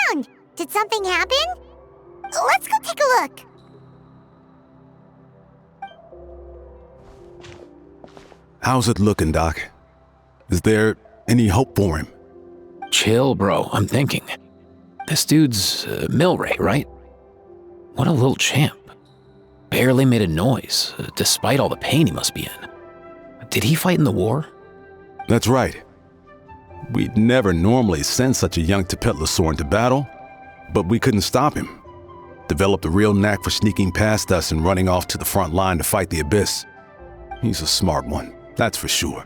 around? Did something happen? Let's go take a look. How's it looking, Doc? Is there any hope for him? Chill, bro. I'm thinking. This dude's Milray, right? What a little champ. Barely made a noise, despite all the pain he must be in. Did he fight in the war? That's right. We'd never normally send such a young Tepetlusaur into battle, but we couldn't stop him. Developed a real knack for sneaking past us and running off to the front line to fight the Abyss. He's a smart one, that's for sure.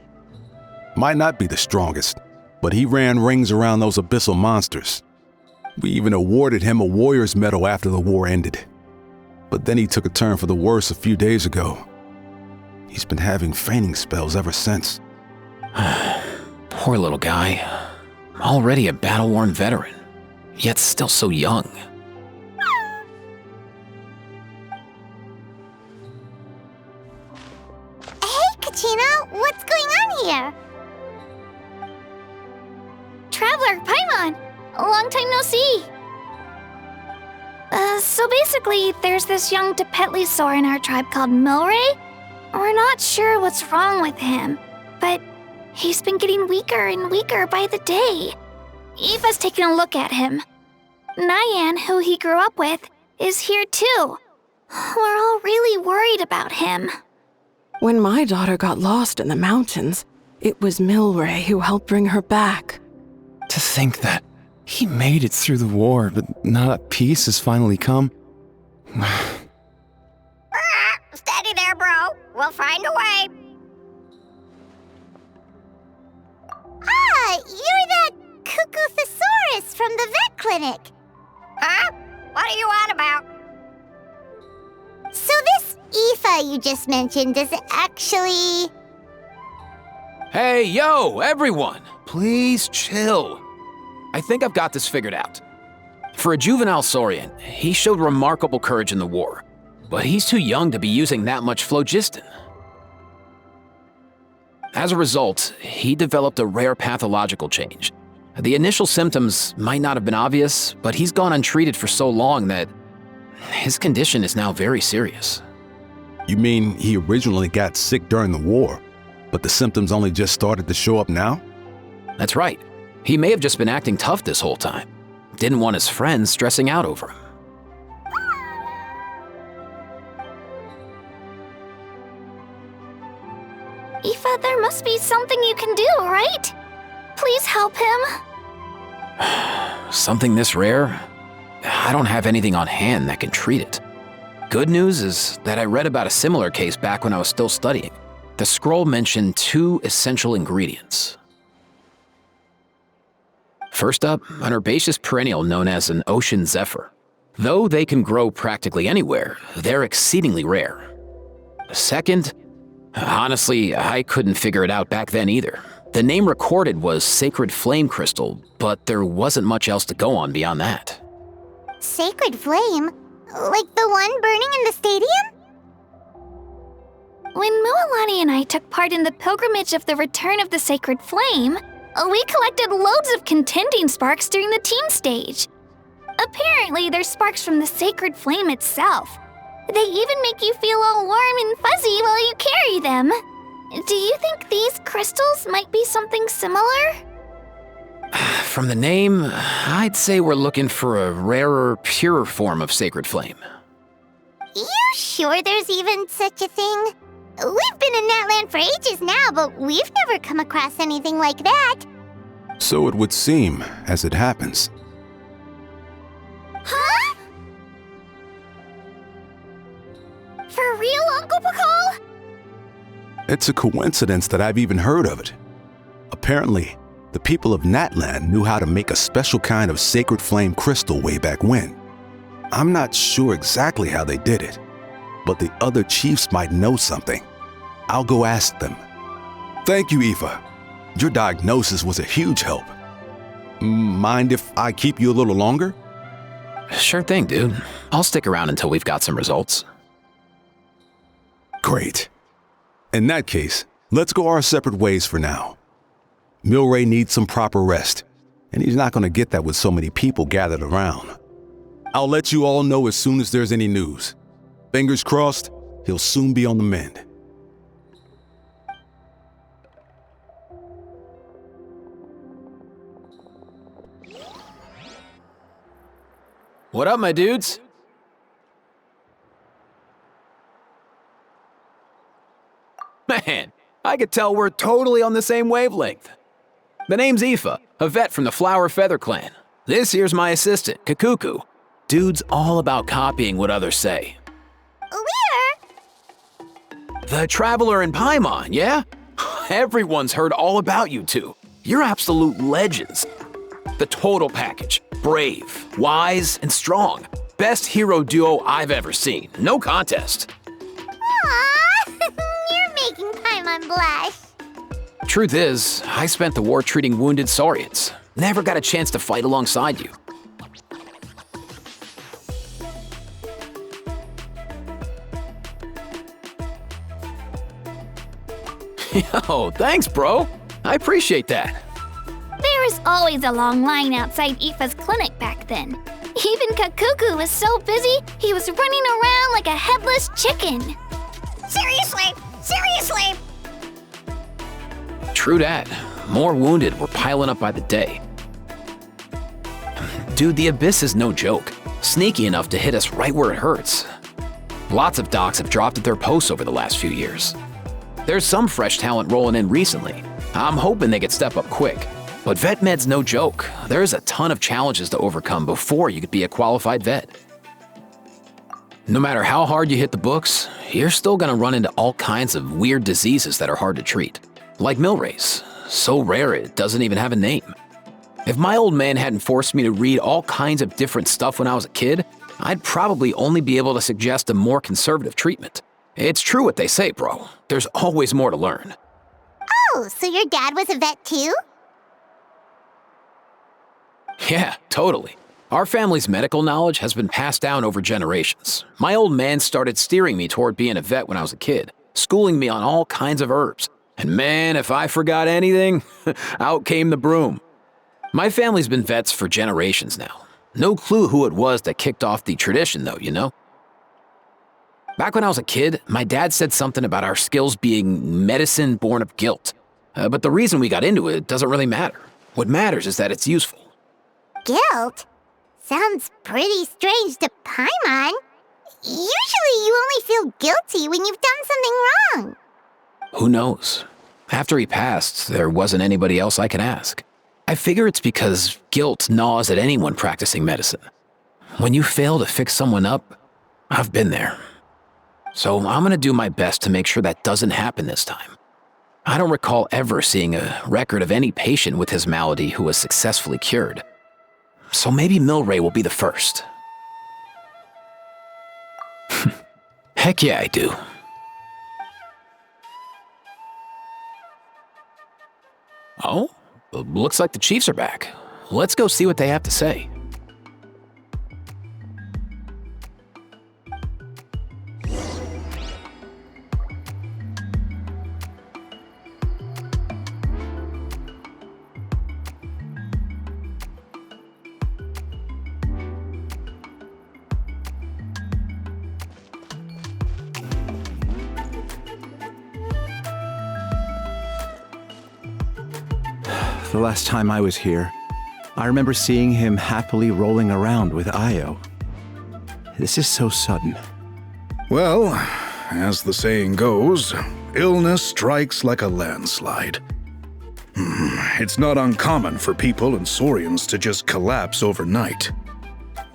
Might not be the strongest, but he ran rings around those abyssal monsters. We even awarded him a Warrior's Medal after the war ended. But then he took a turn for the worse a few days ago. He's been having fainting spells ever since. Poor little guy. Already a battle-worn veteran, yet still so young. Hey, Kachina, what's going on here? Traveler, Paimon! Long time no see! So basically, there's this young Tepetlusaur in our tribe called Milray. We're not sure what's wrong with him, but he's been getting weaker and weaker by the day. Eva's taking a look at him. Nyan, who he grew up with, is here too. We're all really worried about him. When my daughter got lost in the mountains, it was Milray who helped bring her back. To think that he made it through the war, but now that peace has finally come. Steady there, bro. We'll find a way. Ah, you're that Cuckoo-Thesaurus from the vet clinic. Huh? What are you on about? So this Aoife you just mentioned, does it actually... Hey, yo, everyone! Please chill. I think I've got this figured out. For a juvenile Saurian, he showed remarkable courage in the war, but he's too young to be using that much phlogiston. As a result, he developed a rare pathological change. The initial symptoms might not have been obvious, but he's gone untreated for so long that his condition is now very serious. You mean he originally got sick during the war, but the symptoms only just started to show up now? That's right. He may have just been acting tough this whole time. Didn't want his friends stressing out over him. Aoife, there must be something you can do, right? Please help him. Something this rare? I don't have anything on hand that can treat it. Good news is that I read about a similar case back when I was still studying. The scroll mentioned 2 essential ingredients. First up, an herbaceous perennial known as an ocean zephyr. Though they can grow practically anywhere, they're exceedingly rare. Second, honestly, I couldn't figure it out back then either. The name recorded was Sacred Flame Crystal, but there wasn't much else to go on beyond that. Sacred Flame? Like the one burning in the stadium? When Mualani and I took part in the pilgrimage of the Return of the Sacred Flame, we collected loads of contending sparks during the team stage. Apparently, they're sparks from the Sacred Flame itself. They even make you feel all warm and fuzzy while you carry them. Do you think these crystals might be something similar? From the name, I'd say we're looking for a rarer, purer form of Sacred Flame. You sure there's even such a thing? We've been in Natlan for ages now, but we've never come across anything like that. So it would seem, as it happens. Huh? For real, Uncle Pakal? It's a coincidence that I've even heard of it. Apparently, the people of Natlan knew how to make a special kind of sacred flame crystal way back when. I'm not sure exactly how they did it, but the other chiefs might know something. I'll go ask them. Thank you, Aoife. Your diagnosis was a huge help. Mind if I keep you a little longer? Sure thing, dude. I'll stick around until we've got some results. Great. In that case, let's go our separate ways for now. Milray needs some proper rest. and he's not going to get that with so many people gathered around. I'll let you all know as soon as there's any news. Fingers crossed, he'll soon be on the mend. What up, my dudes? Man, I could tell we're totally on the same wavelength. The name's Aoife, a vet from the Flower Feather clan. This here's my assistant, Kakuku. Dude's all about copying what others say. We're... The Traveler in Paimon, yeah? Everyone's heard all about you two. You're absolute legends. The total package. Brave, wise, and strong. Best hero duo I've ever seen. No contest. Aww, you're making Paimon blush. Truth is, I spent the war treating wounded Saurians. Never got a chance to fight alongside you. Yo, thanks, bro. I appreciate that. There was always a long line outside Aoife's clinic back then. Even Kakuku was so busy, he was running around like a headless chicken. Seriously, seriously. True that. More wounded were piling up by the day. Dude, the Abyss is no joke. Sneaky enough to hit us right where it hurts. Lots of docs have dropped at their posts over the last few years. There's some fresh talent rolling in recently. I'm hoping they could step up quick. But vet med's no joke. There's a ton of challenges to overcome before you could be a qualified vet. No matter how hard you hit the books, you're still gonna run into all kinds of weird diseases that are hard to treat. Like Milray's, so rare it doesn't even have a name. If my old man hadn't forced me to read all kinds of different stuff when I was a kid, I'd probably only be able to suggest a more conservative treatment. It's true what they say, bro. There's always more to learn. Oh, so your dad was a vet too? Yeah, totally. Our family's medical knowledge has been passed down over generations. My old man started steering me toward being a vet when I was a kid, schooling me on all kinds of herbs. And man, if I forgot anything, out came the broom. My family's been vets for generations now. No clue who it was that kicked off the tradition though, you know? Back when I was a kid, my dad said something about our skills being medicine born of guilt. But the reason we got into it doesn't really matter. What matters is that it's useful. Guilt? Sounds pretty strange to Paimon. Usually you only feel guilty when you've done something wrong. Who knows? After he passed, there wasn't anybody else I could ask. I figure it's because guilt gnaws at anyone practicing medicine. When you fail to fix someone up, I've been there. So I'm gonna do my best to make sure that doesn't happen this time. I don't recall ever seeing a record of any patient with his malady who was successfully cured. So maybe Milray will be the first. Heck yeah, I do. Oh, looks like the Chiefs are back. Let's go see what they have to say. The last time I was here, I remember seeing him happily rolling around with Io. This is so sudden. Well, as the saying goes, illness strikes like a landslide. It's not uncommon for people and Saurians to just collapse overnight.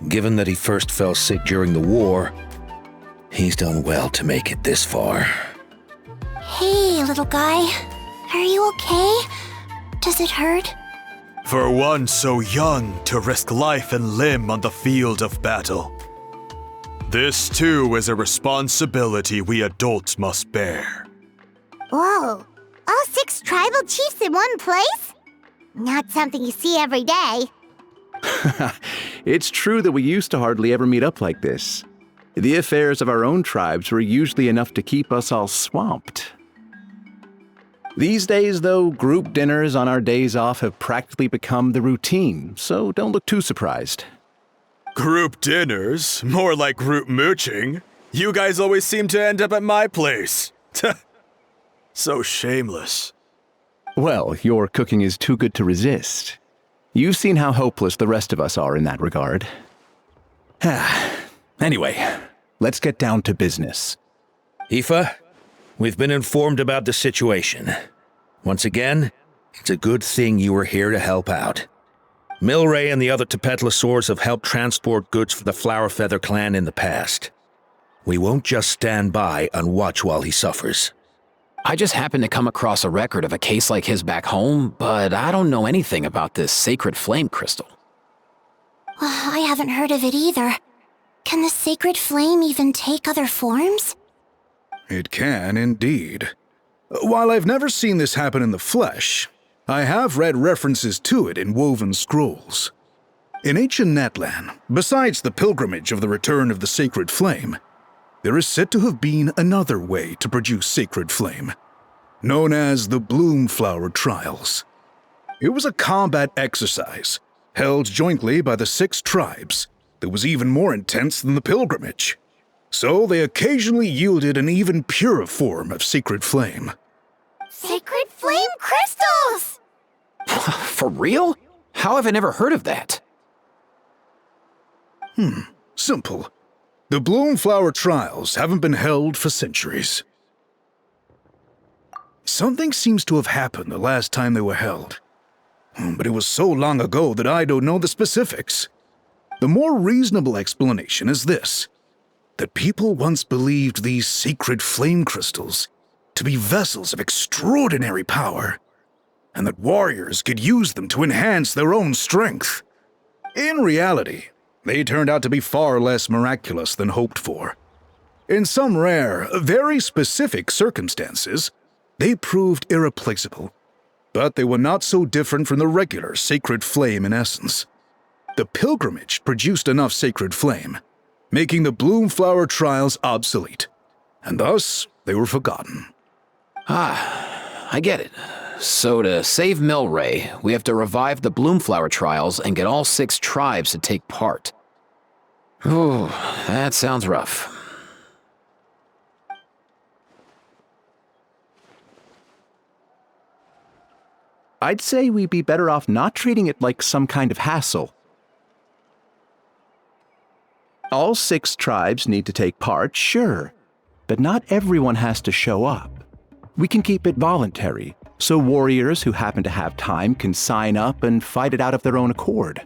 Given that he first fell sick during the war, he's done well to make it this far. Hey, little guy. Are you okay? Does it hurt? For one so young to risk life and limb on the field of battle. This too is a responsibility we adults must bear. Whoa, all 6 tribal chiefs in one place? Not something you see every day. It's true that we used to hardly ever meet up like this. The affairs of our own tribes were usually enough to keep us all swamped. These days, though, group dinners on our days off have practically become the routine, so don't look too surprised. Group dinners? More like group mooching. You guys always seem to end up at my place. So shameless. Well, your cooking is too good to resist. You've seen how hopeless the rest of us are in that regard. Anyway, let's get down to business. Aoife, we've been informed about the situation. Once again, it's a good thing you were here to help out. Milray and the other Tepetlosaurs have helped transport goods for the Flowerfeather clan in the past. We won't just stand by and watch while he suffers. I just happened to come across a record of a case like his back home, but I don't know anything about this sacred flame crystal. I haven't heard of it either. Can the sacred flame even take other forms? It can indeed. While I've never seen this happen in the flesh, I have read references to it in woven scrolls. In ancient Natlan, besides the pilgrimage of the return of the sacred flame, there is said to have been another way to produce sacred flame, known as the Bloomflower Trials. It was a combat exercise, held jointly by the 6 tribes, that was even more intense than the pilgrimage. So they occasionally yielded an even purer form of sacred flame. Sacred flame crystals! For real? How have I never heard of that? Simple. The Bloomflower Trials haven't been held for centuries. Something seems to have happened the last time they were held. But it was so long ago that I don't know the specifics. The more reasonable explanation is this: that people once believed these sacred flame crystals to be vessels of extraordinary power, and that warriors could use them to enhance their own strength. In reality, they turned out to be far less miraculous than hoped for. In some rare, very specific circumstances, they proved irreplaceable, but they were not so different from the regular sacred flame in essence. The pilgrimage produced enough sacred flame, making the Bloomflower Trials obsolete, and thus they were forgotten. I get it. So to save Milray, we have to revive the Bloomflower Trials and get all 6 tribes to take part. Ooh, that sounds rough. I'd say we'd be better off not treating it like some kind of hassle. All 6 tribes need to take part, sure, but not everyone has to show up. We can keep it voluntary, so warriors who happen to have time can sign up and fight it out of their own accord.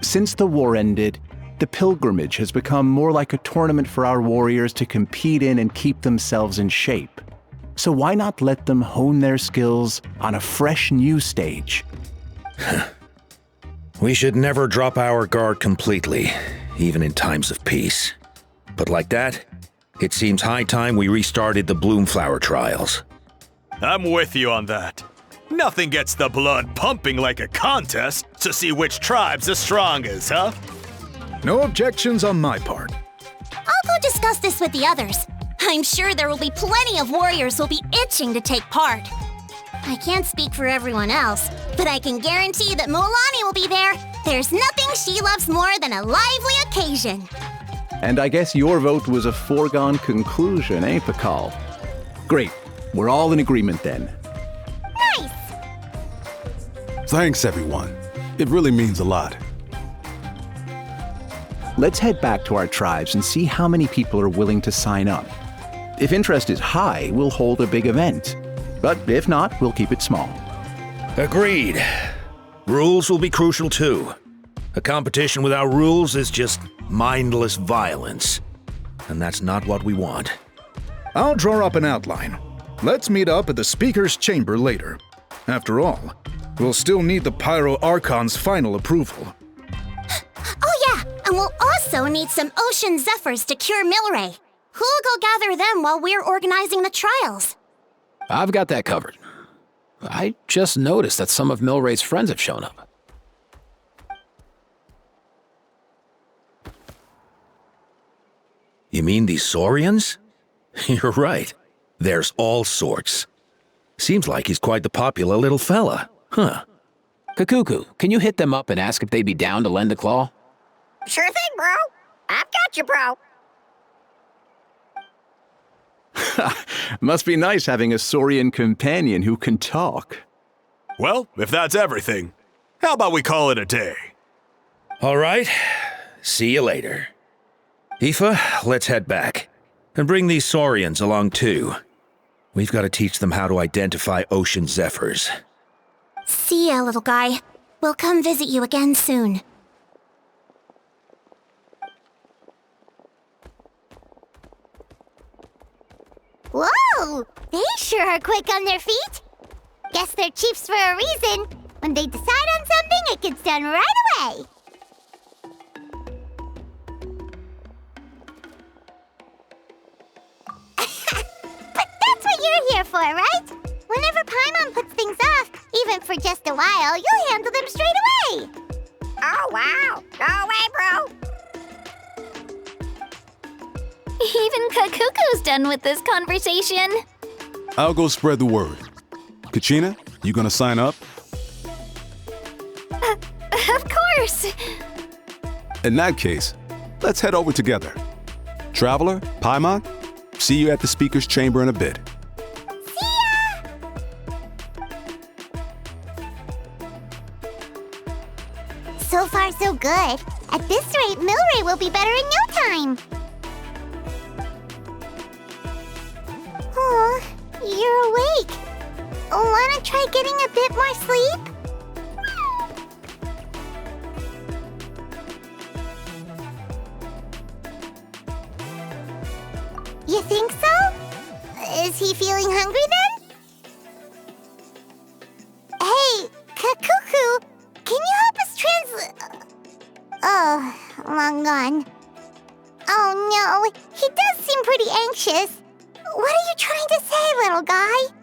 Since the war ended, the pilgrimage has become more like a tournament for our warriors to compete in and keep themselves in shape. So why not let them hone their skills on a fresh new stage? We should never drop our guard completely, even in times of peace. But like that, it seems high time we restarted the Bloomflower Trials. I'm with you on that. Nothing gets the blood pumping like a contest to see which tribe's the strongest, huh? No objections on my part. I'll go discuss this with the others. I'm sure there will be plenty of warriors who'll be itching to take part. I can't speak for everyone else, but I can guarantee that Mualani will be there. There's nothing she loves more than a lively occasion. And I guess your vote was a foregone conclusion, eh, Pakal? Great. We're all in agreement then. Nice! Thanks, everyone. It really means a lot. Let's head back to our tribes and see how many people are willing to sign up. If interest is high, we'll hold a big event. But if not, we'll keep it small. Agreed. Rules will be crucial too. A competition without rules is just mindless violence. And that's not what we want. I'll draw up an outline. Let's meet up at the Speaker's Chamber later. After all, we'll still need the Pyro Archon's final approval. Oh yeah, and we'll also need some Ocean Zephyrs to cure Milray. Who'll go gather them while we're organizing the trials? I've got that covered. I just noticed that some of Milray's friends have shown up. You mean these Saurians? You're right. There's all sorts. Seems like he's quite the popular little fella. Huh. Kakuku, can you hit them up and ask if they'd be down to lend a claw? Sure thing, bro. I've got you, bro. Must be nice having a Saurian companion who can talk. Well, if that's everything, how about we call it a day? All right. See you later. Aoife, let's head back. And bring these Saurians along too. We've got to teach them how to identify ocean zephyrs. See ya, little guy. We'll come visit you again soon. Whoa! They sure are quick on their feet. Guess they're chiefs for a reason. When they decide on something, it gets done right away. But that's what you're here for, right? Whenever Paimon puts things off, even for just a while, you'll handle them straight away. Oh, wow. Go away, bro. Even Kakuku's done with this conversation. I'll go spread the word. Kachina, you gonna sign up? Of course. In that case, let's head over together. Traveler, Paimon, see you at the speaker's chamber in a bit. See ya! So far, so good. At this rate, Milray will be better in no time. Oh, you're awake. Wanna try getting a bit more sleep? You think so? Is he feeling hungry then? Hey, Kakuku, can you help us translate? Oh, long gone. Oh no, he does seem pretty anxious. What are you trying to say, little guy?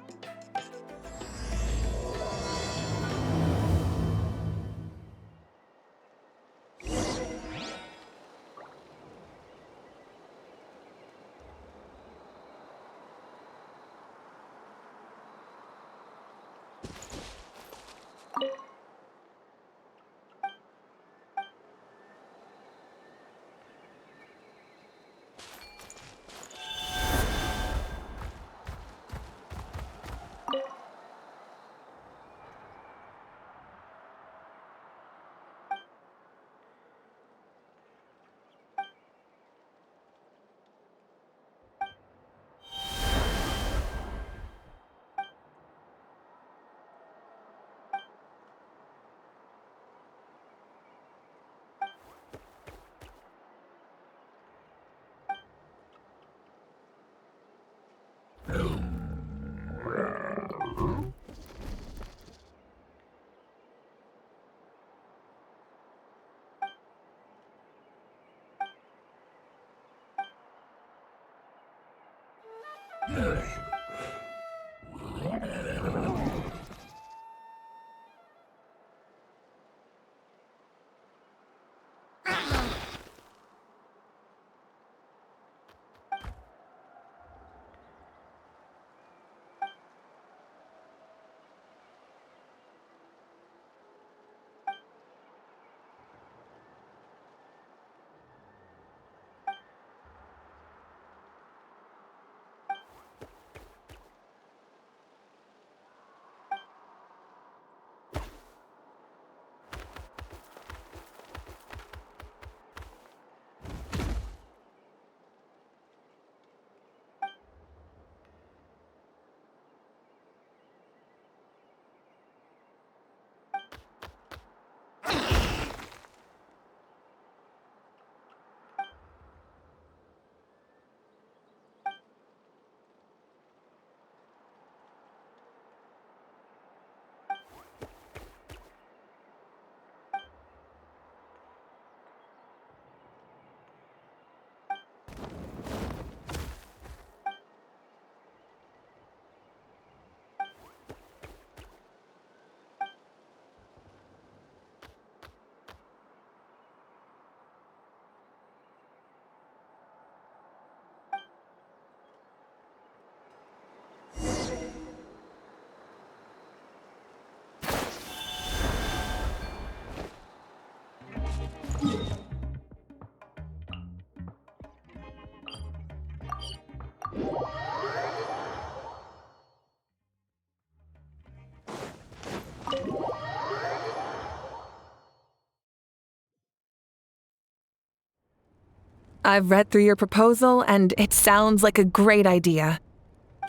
I've read through your proposal, and it sounds like a great idea.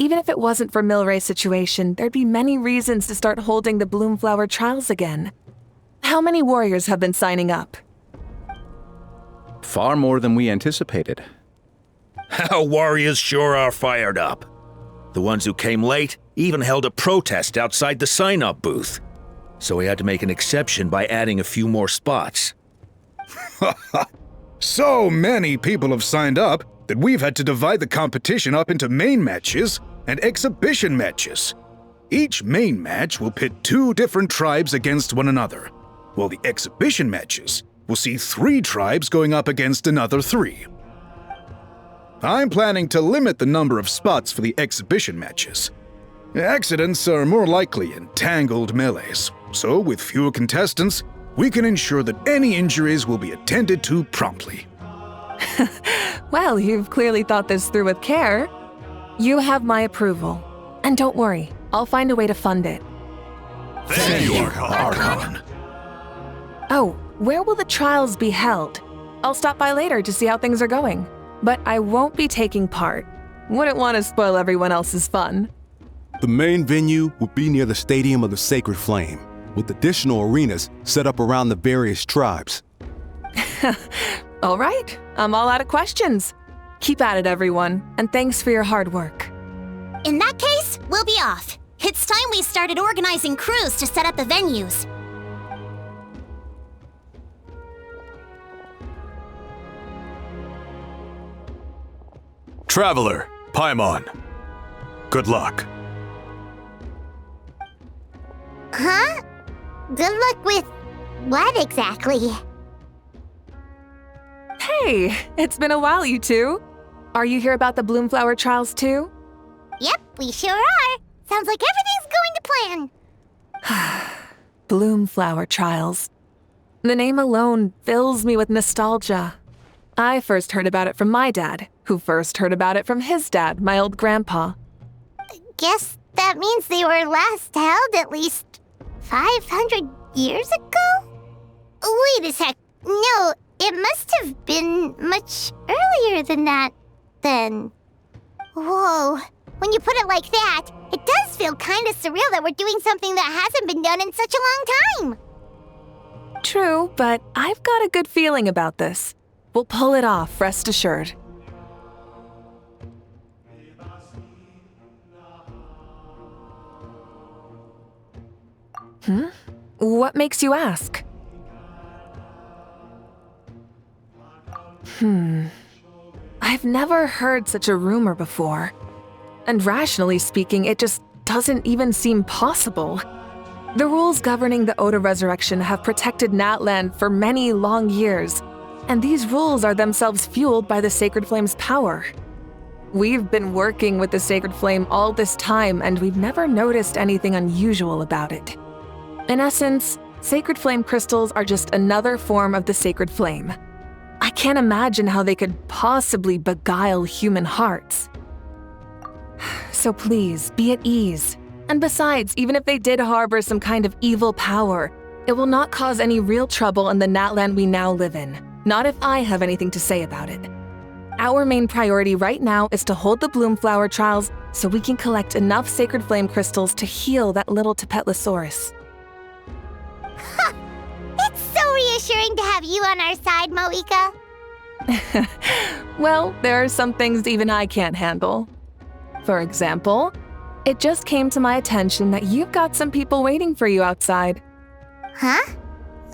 Even if it wasn't for Milray's situation, there'd be many reasons to start holding the Bloomflower trials again. How many warriors have been signing up? Far more than we anticipated. Our warriors sure are fired up. The ones who came late even held a protest outside the sign-up booth. So we had to make an exception by adding a few more spots. So many people have signed up that we've had to divide the competition up into main matches and exhibition matches. Each main match will pit 2 different tribes against one another, while the exhibition matches will see 3 tribes going up against another 3. I'm planning to limit the number of spots for the exhibition matches. Accidents are more likely in tangled melees, so with fewer contestants, we can ensure that any injuries will be attended to promptly. Well, you've clearly thought this through with care. You have my approval. And don't worry, I'll find a way to fund it. Thank you, Archon. Oh, where will the trials be held? I'll stop by later to see how things are going. But I won't be taking part. Wouldn't want to spoil everyone else's fun. The main venue will be near the Stadium of the Sacred Flame, with additional arenas set up around the various tribes. All right, I'm all out of questions. Keep at it, everyone, and thanks for your hard work. In that case, we'll be off. It's time we started organizing crews to set up the venues. Traveler, Paimon. Good luck. Huh? Good luck with what exactly? Hey, it's been a while, you two. Are you here about the Bloomflower trials too? Yep, we sure are. Sounds like everything's going to plan. Bloomflower trials. The name alone fills me with nostalgia. I first heard about it from my dad, who first heard about it from his dad, my old grandpa. Guess that means they were last held at least 500 years ago? Wait a sec. No, it must have been much earlier than that, then. Whoa. When you put it like that, it does feel kind of surreal that we're doing something that hasn't been done in such a long time. True, but I've got a good feeling about this. We'll pull it off, rest assured. What makes you ask? I've never heard such a rumor before. And rationally speaking, it just doesn't even seem possible. The rules governing the Oda resurrection have protected Natlan for many long years, and these rules are themselves fueled by the Sacred Flame's power. We've been working with the Sacred Flame all this time, and we've never noticed anything unusual about it. In essence, Sacred Flame crystals are just another form of the Sacred Flame. I can't imagine how they could possibly beguile human hearts. So please, be at ease. And besides, even if they did harbor some kind of evil power, it will not cause any real trouble in the Natlan we now live in. Not if I have anything to say about it. Our main priority right now is to hold the Bloomflower trials so we can collect enough Sacred Flame crystals to heal that little Tapetlosaurus. It's so reassuring to have you on our side, Moeka. Well, there are some things even I can't handle. For example, it just came to my attention that you've got some people waiting for you outside. Huh?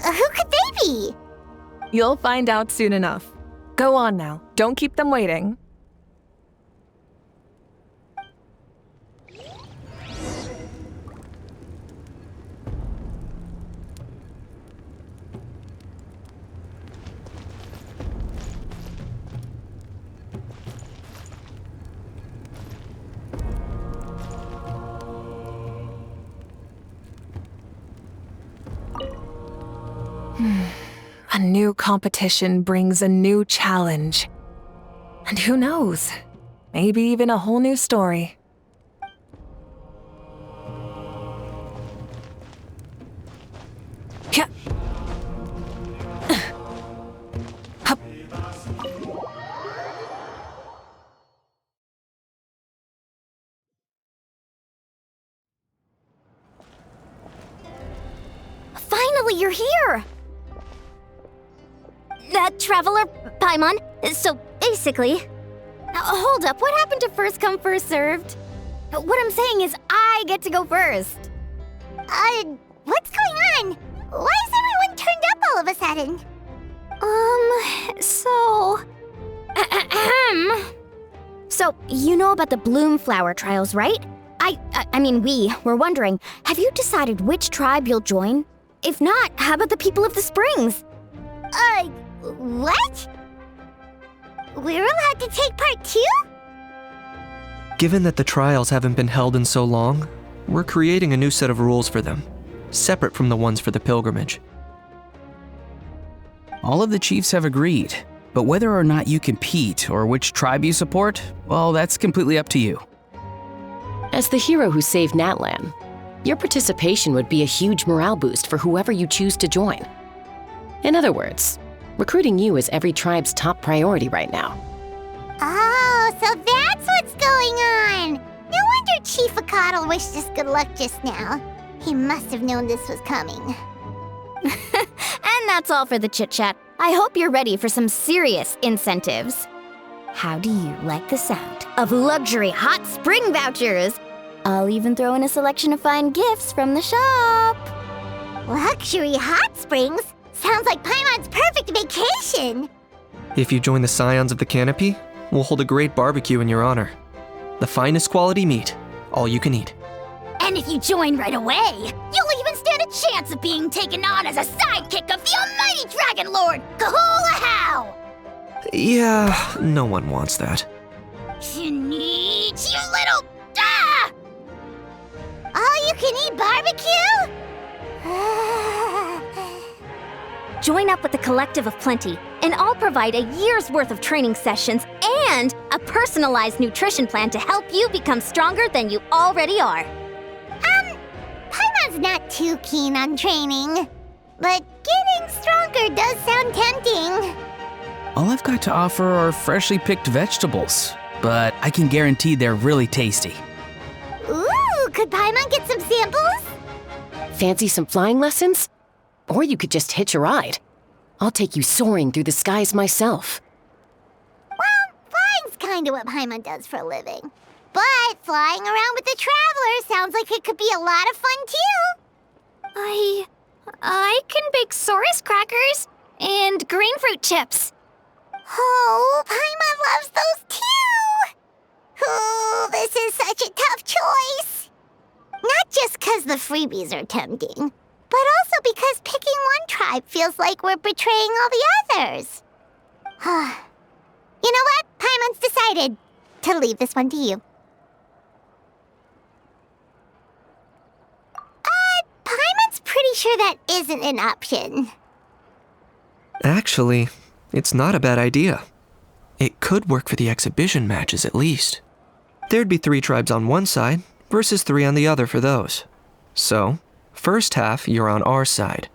Who could they be? You'll find out soon enough. Go on now, don't keep them waiting. A new competition brings a new challenge. And who knows? Maybe even a whole new story. here! Traveler Paimon, so basically... hold up, what happened to first come, first served? What I'm saying is I get to go first. What's going on? Why is everyone turned up all of a sudden? So, you know about the Bloom Flower trials, right? I mean, we were wondering, have you decided which tribe you'll join? If not, how about the people of the Springs? What? We're allowed to take part too? Given that the trials haven't been held in so long, we're creating a new set of rules for them, separate from the ones for the pilgrimage. All of the chiefs have agreed, but whether or not you compete or which tribe you support, well, that's completely up to you. As the hero who saved Natlan, your participation would be a huge morale boost for whoever you choose to join. In other words, recruiting you is every tribe's top priority right now. Oh, so that's what's going on! No wonder Chief Akatl wished us good luck just now. He must have known this was coming. And that's all for the chit-chat. I hope you're ready for some serious incentives. How do you like the sound of luxury hot spring vouchers? I'll even throw in a selection of fine gifts from the shop. Luxury hot springs? Sounds like Paimon's perfect vacation! If you join the Scions of the Canopy, we'll hold a great barbecue in your honor. The finest quality meat, all you can eat. And if you join right away, you'll even stand a chance of being taken on as a sidekick of the almighty Dragon Lord, Kahula Hao! Yeah, no one wants that. You little... Ah! All you can eat barbecue? Join up with the Collective of Plenty, and I'll provide a year's worth of training sessions and a personalized nutrition plan to help you become stronger than you already are. Paimon's not too keen on training, but getting stronger does sound tempting. All I've got to offer are freshly picked vegetables, but I can guarantee they're really tasty. Ooh, could Paimon get some samples? Fancy some flying lessons? Or you could just hitch a ride. I'll take you soaring through the skies myself. Well, flying's kinda what Paimon does for a living. But flying around with the Traveler sounds like it could be a lot of fun too. I can bake Saurus crackers and green fruit chips. Oh, Paimon loves those too! Ooh, this is such a tough choice. Not just 'cause the freebies are tempting, but also because picking one tribe feels like we're betraying all the others. You know what? Paimon's decided to leave this one to you. Paimon's pretty sure that isn't an option. Actually, it's not a bad idea. It could work for the exhibition matches at least. There'd be 3 tribes on one side versus 3 on the other for those. So, first half you're on our side,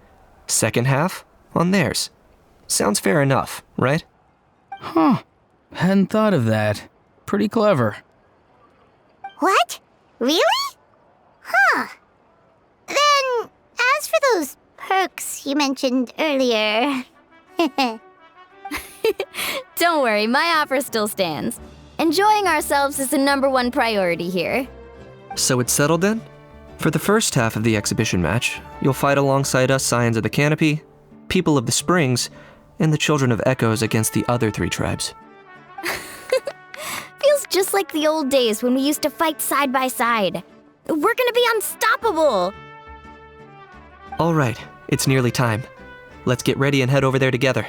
second half on theirs. Sounds fair enough, right? Huh. Hadn't thought of that. Pretty clever. What? Really? Huh. Then, as for those perks you mentioned earlier... Don't worry, my offer still stands. Enjoying ourselves is the #1 priority here. So it's settled then? For the first half of the exhibition match, you'll fight alongside us Scions of the Canopy, People of the Springs, and the Children of Echoes against the other 3 tribes. Feels just like the old days when we used to fight side by side. We're gonna be unstoppable! All right, it's nearly time. Let's get ready and head over there together.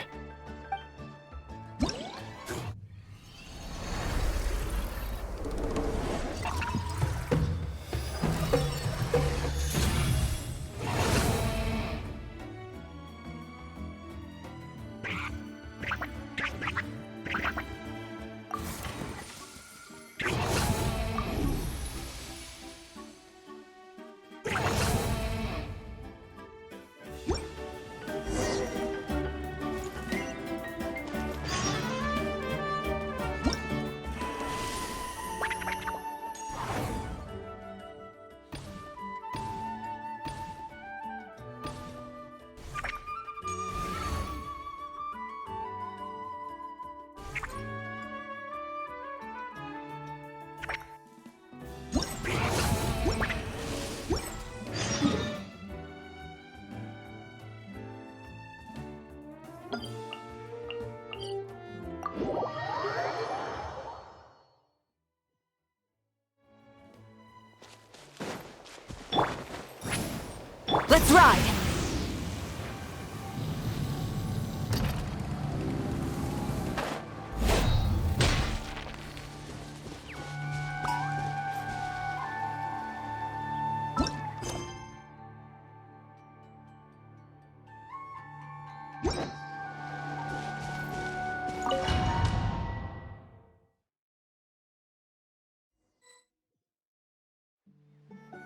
Let's ride!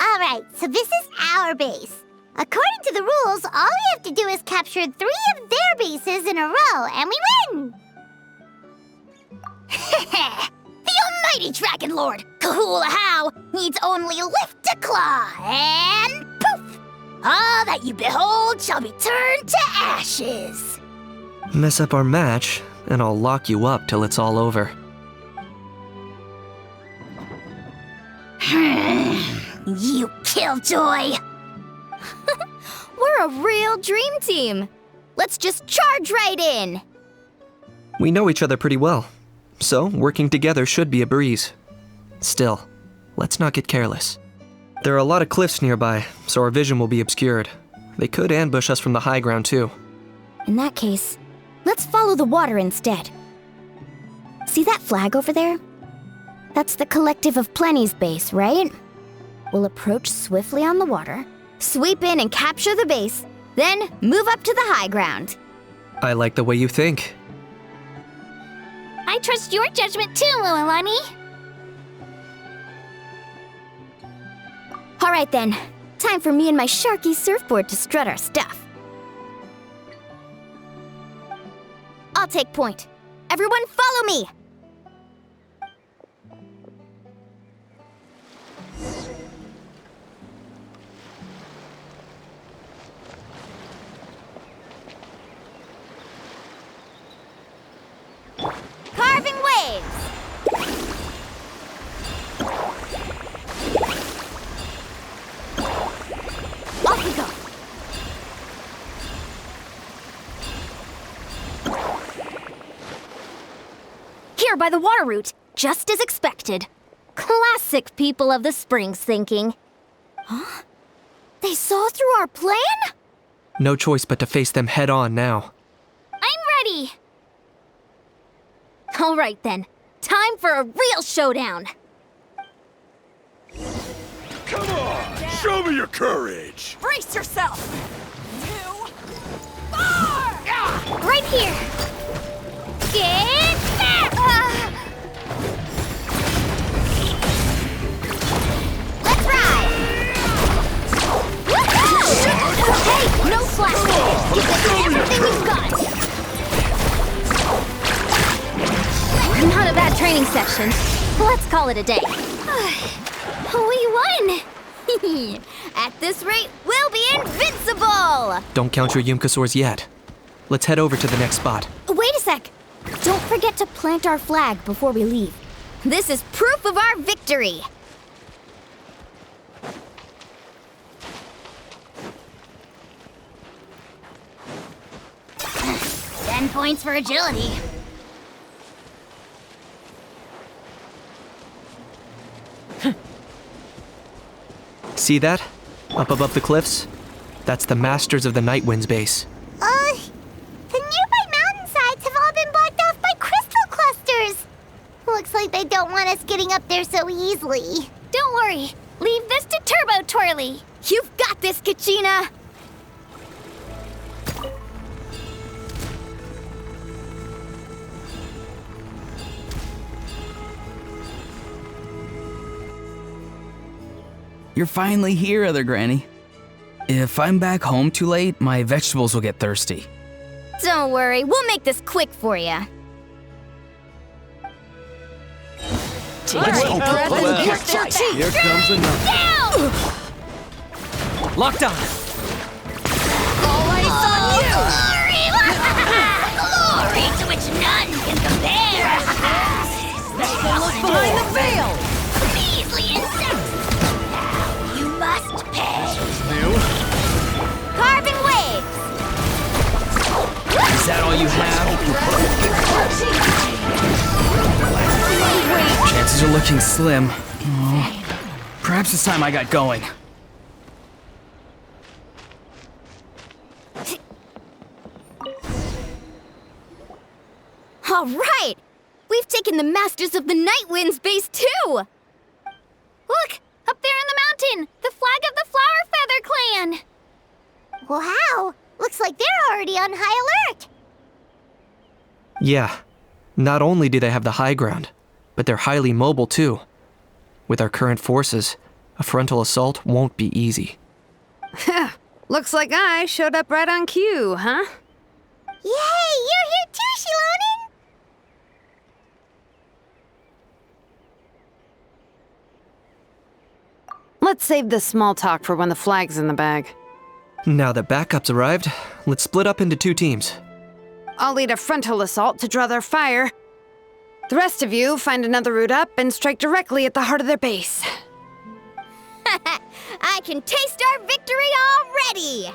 Alright, so this is our base. According to the rules, all we have to do is capture 3 of their bases in a row, and we win! The almighty Dragon Lord, Kahula How, needs only lift a claw, and poof! All that you behold shall be turned to ashes. Mess up our match, and I'll lock you up till it's all over. You killjoy! We're a real dream team. Let's just charge right in. We know each other pretty well, so working together should be a breeze. Still, let's not get careless. There are a lot of cliffs nearby, so our vision will be obscured. They could ambush us from the high ground too. In that case, let's follow the water instead. See that flag over there? That's the Collective of Plenty's base, right? We'll approach swiftly on the water, sweep in and capture the base, then move up to the high ground. I like the way you think. I trust your judgment too, Mualani. All right then, time for me and my Sharky surfboard to strut our stuff. I'll take point. Everyone follow me! Carving waves! Off we go! Here by the water route, just as expected. Classic people of the Springs thinking. Huh? They saw through our plan? No choice but to face them head on now. I'm ready! All right then, time for a real showdown. Come on, show me your courage. Brace yourself! 2, 4! Right here! Get back! Let's ride! Hey, no flash! Give us everything we've got! Not a bad training session. Let's call it a day. We won! At this rate, we'll be invincible! Don't count your Yumkasaurs yet. Let's head over to the next spot. Wait a sec! Don't forget to plant our flag before we leave. This is proof of our victory! Ten points for agility. See that? Up above the cliffs? That's the Masters of the Night Wind's base. The nearby mountainsides have all been blocked off by crystal clusters. Looks like they don't want us getting up there so easily. Don't worry. Leave this to Turbo Twirly. You've got this, Kachina! You're finally here, Other Granny. If I'm back home too late, my vegetables will get thirsty. Don't worry, we'll make this quick for you. Here comes another. Locked on! All eyes on you! Glory to which none can compare! Look behind the veil! Measly insect! Now you must pay! Carving waves! Is that all you have? Chances are looking slim. Oh, perhaps it's time I got going. All right! We've taken the Masters of the Nightwind's base too! Look! Up there in the mountain! The flag of the Flower Feather Clan! Wow! Looks like they're already on high alert! Yeah. Not only do they have the high ground, but they're highly mobile too. With our current forces, a frontal assault won't be easy. Looks like I showed up right on cue, huh? Yay! You're here too, Shilonen! Let's save this small talk for when the flag's in the bag. Now that backup's arrived, let's split up into 2 teams. I'll lead a frontal assault to draw their fire. The rest of you find another route up and strike directly at the heart of their base. I can taste our victory already!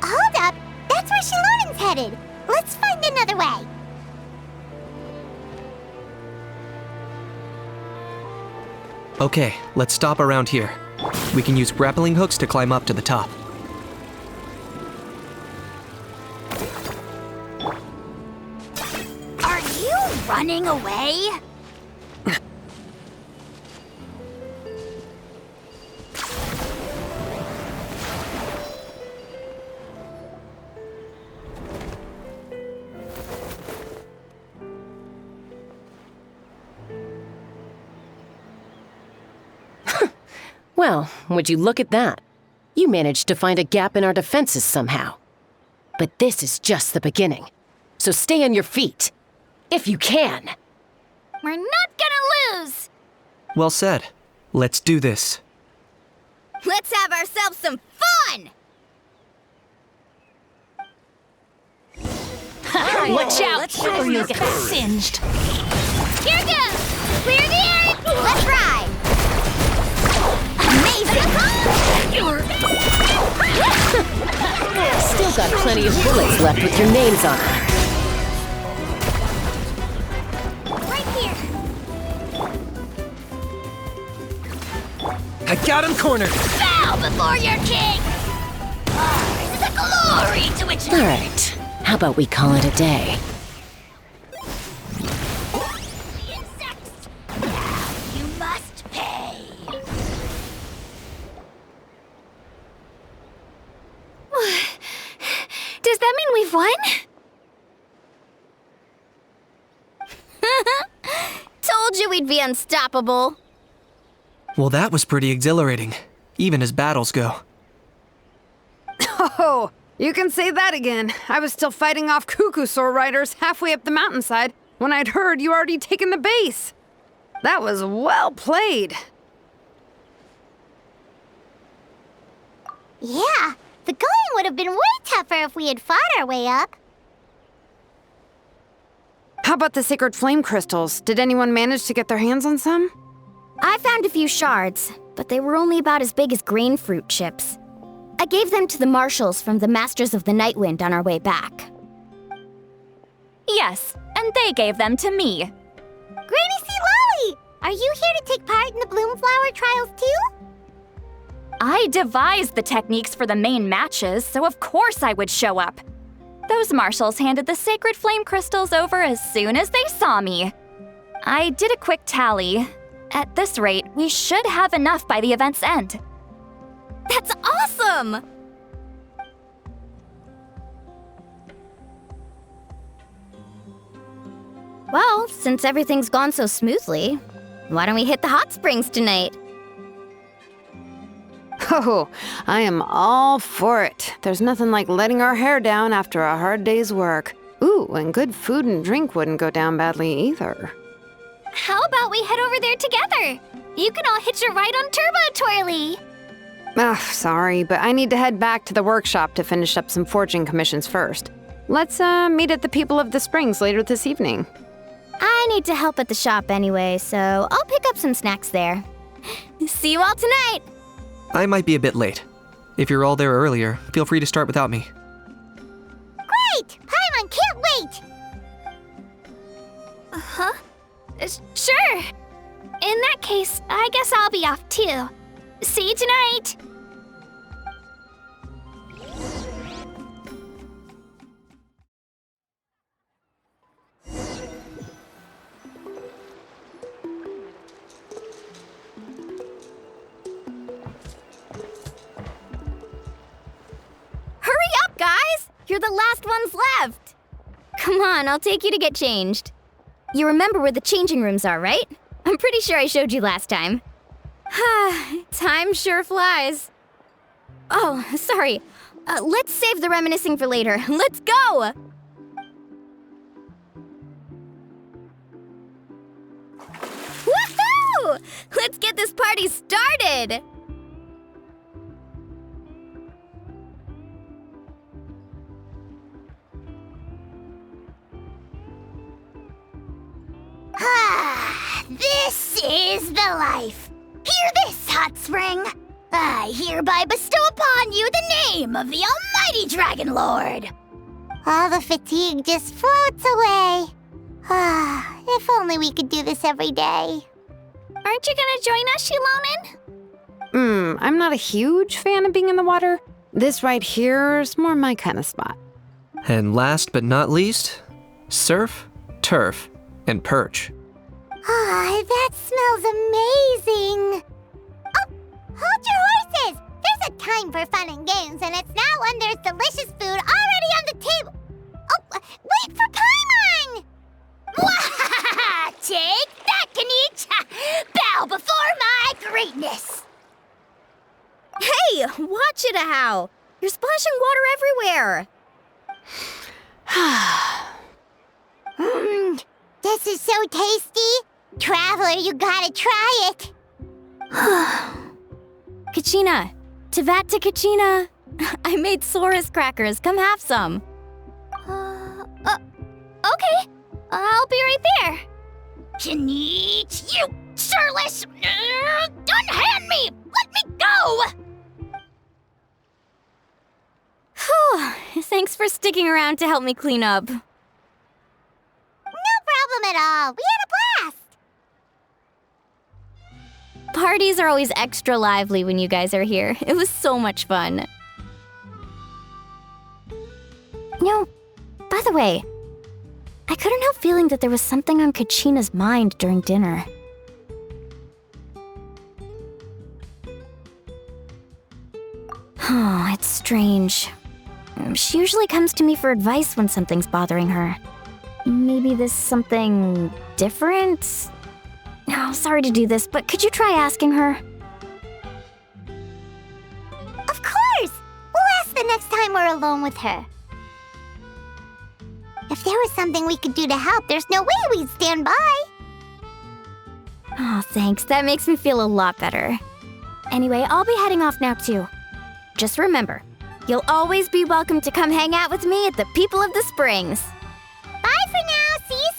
Hold up! That's where Shilonen's headed! Let's find another way! Okay, let's stop around here. We can use grappling hooks to climb up to the top. Are you running away? Well, would you look at that? You managed to find a gap in our defenses somehow. But this is just the beginning. So stay on your feet. If you can. We're not gonna lose! Well said. Let's do this. Let's have ourselves some fun! Watch out! Let's show Or you'll you get fast. singed. Here goes! Clear the air! Let's ride! Amazing! Still got plenty of bullets left with your names on them. Right here! I got him cornered! Bow before your king! Ours is a glory to which... All right. How about we call it a day? The insects! Now you must pay! Does that mean we've won? Told you we'd be unstoppable. Well, that was pretty exhilarating, even as battles go. Oh, you can say that again. I was still fighting off Cuckoosaur riders halfway up the mountainside when I'd heard you already taken the base. That was well played. Yeah, the going would have been way tougher if we had fought our way up. How about the sacred flame crystals? Did anyone manage to get their hands on some? I found a few shards, but they were only about as big as grain fruit chips. I gave them to the marshals from the Masters of the Nightwind on our way back. Yes, and they gave them to me. Granny C. Lolly! Are you here to take part in the Bloomflower trials too? I devised the techniques for the main matches, so of course I would show up. Those marshals handed the sacred flame crystals over as soon as they saw me. I did a quick tally. At this rate, we should have enough by the event's end. That's awesome! Well, since everything's gone so smoothly, why don't we hit the hot springs tonight? Oh, I am all for it. There's nothing like letting our hair down after a hard day's work. Ooh, and good food and drink wouldn't go down badly either. How about we head over there together? You can all hitch a ride on Turbo Twirly. Ugh, sorry, but I need to head back to the workshop to finish up some forging commissions first. Let's meet at the People of the Springs later this evening. I need to help at the shop anyway, so I'll pick up some snacks there. See you all tonight! I might be a bit late. If you're all there earlier, feel free to start without me. Great! Paimon can't wait! Huh? Sure. In that case, I guess I'll be off too. See you tonight! Hurry up, guys! You're the last ones left! Come on, I'll take you to get changed. You remember where the changing rooms are, right? I'm pretty sure I showed you last time. Time sure flies. Oh, sorry. Let's save the reminiscing for later. Let's go! Woohoo! Let's get this party started! This is the life. Hear this, Hot Spring. I hereby bestow upon you the name of the Almighty Dragon Lord. All the fatigue just floats away. If only we could do this every day. Aren't you gonna join us, Shilonen? I'm not a huge fan of being in the water. This right here's more my kind of spot. And last but not least, surf, turf, and perch. That smells amazing. Oh, hold your horses. There's a time for fun and games, and it's now when there's delicious food already on the table. Oh, wait for Paimon! Take that, Kanich! Bow before my greatness! Hey, watch it, Ahau! You're splashing water everywhere! This is so tasty. Traveler, you gotta try it. Kachina! Tevat to Kachina! I made Saurus crackers. Come have some. Okay. I'll be right there. Kanich, you sureless! Unhand me! Let me go! Whew. Thanks for sticking around to help me clean up. No problem at all. We had a blast. Parties are always extra lively when you guys are here. It was so much fun. You know, by the way, I couldn't help feeling that there was something on Kachina's mind during dinner. Oh, it's strange. She usually comes to me for advice when something's bothering her. Maybe this something different? Oh, sorry to do this, but could you try asking her? Of course! We'll ask the next time we're alone with her. If there was something we could do to help, there's no way we'd stand by. Oh, thanks. That makes me feel a lot better. Anyway, I'll be heading off now too. Just remember, you'll always be welcome to come hang out with me at the People of the Springs. Bye for now. See you soon.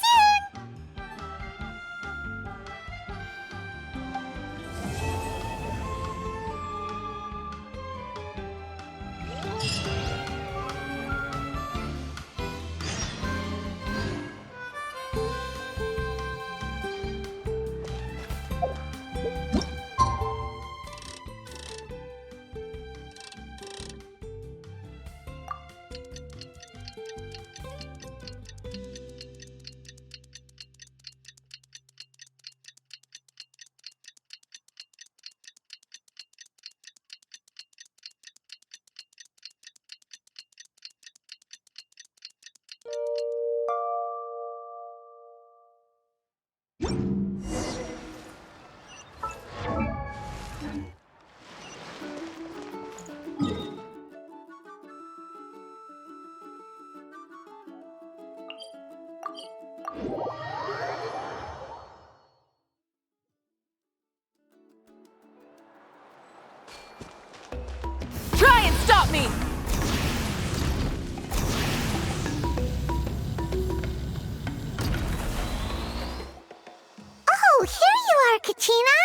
Kachina?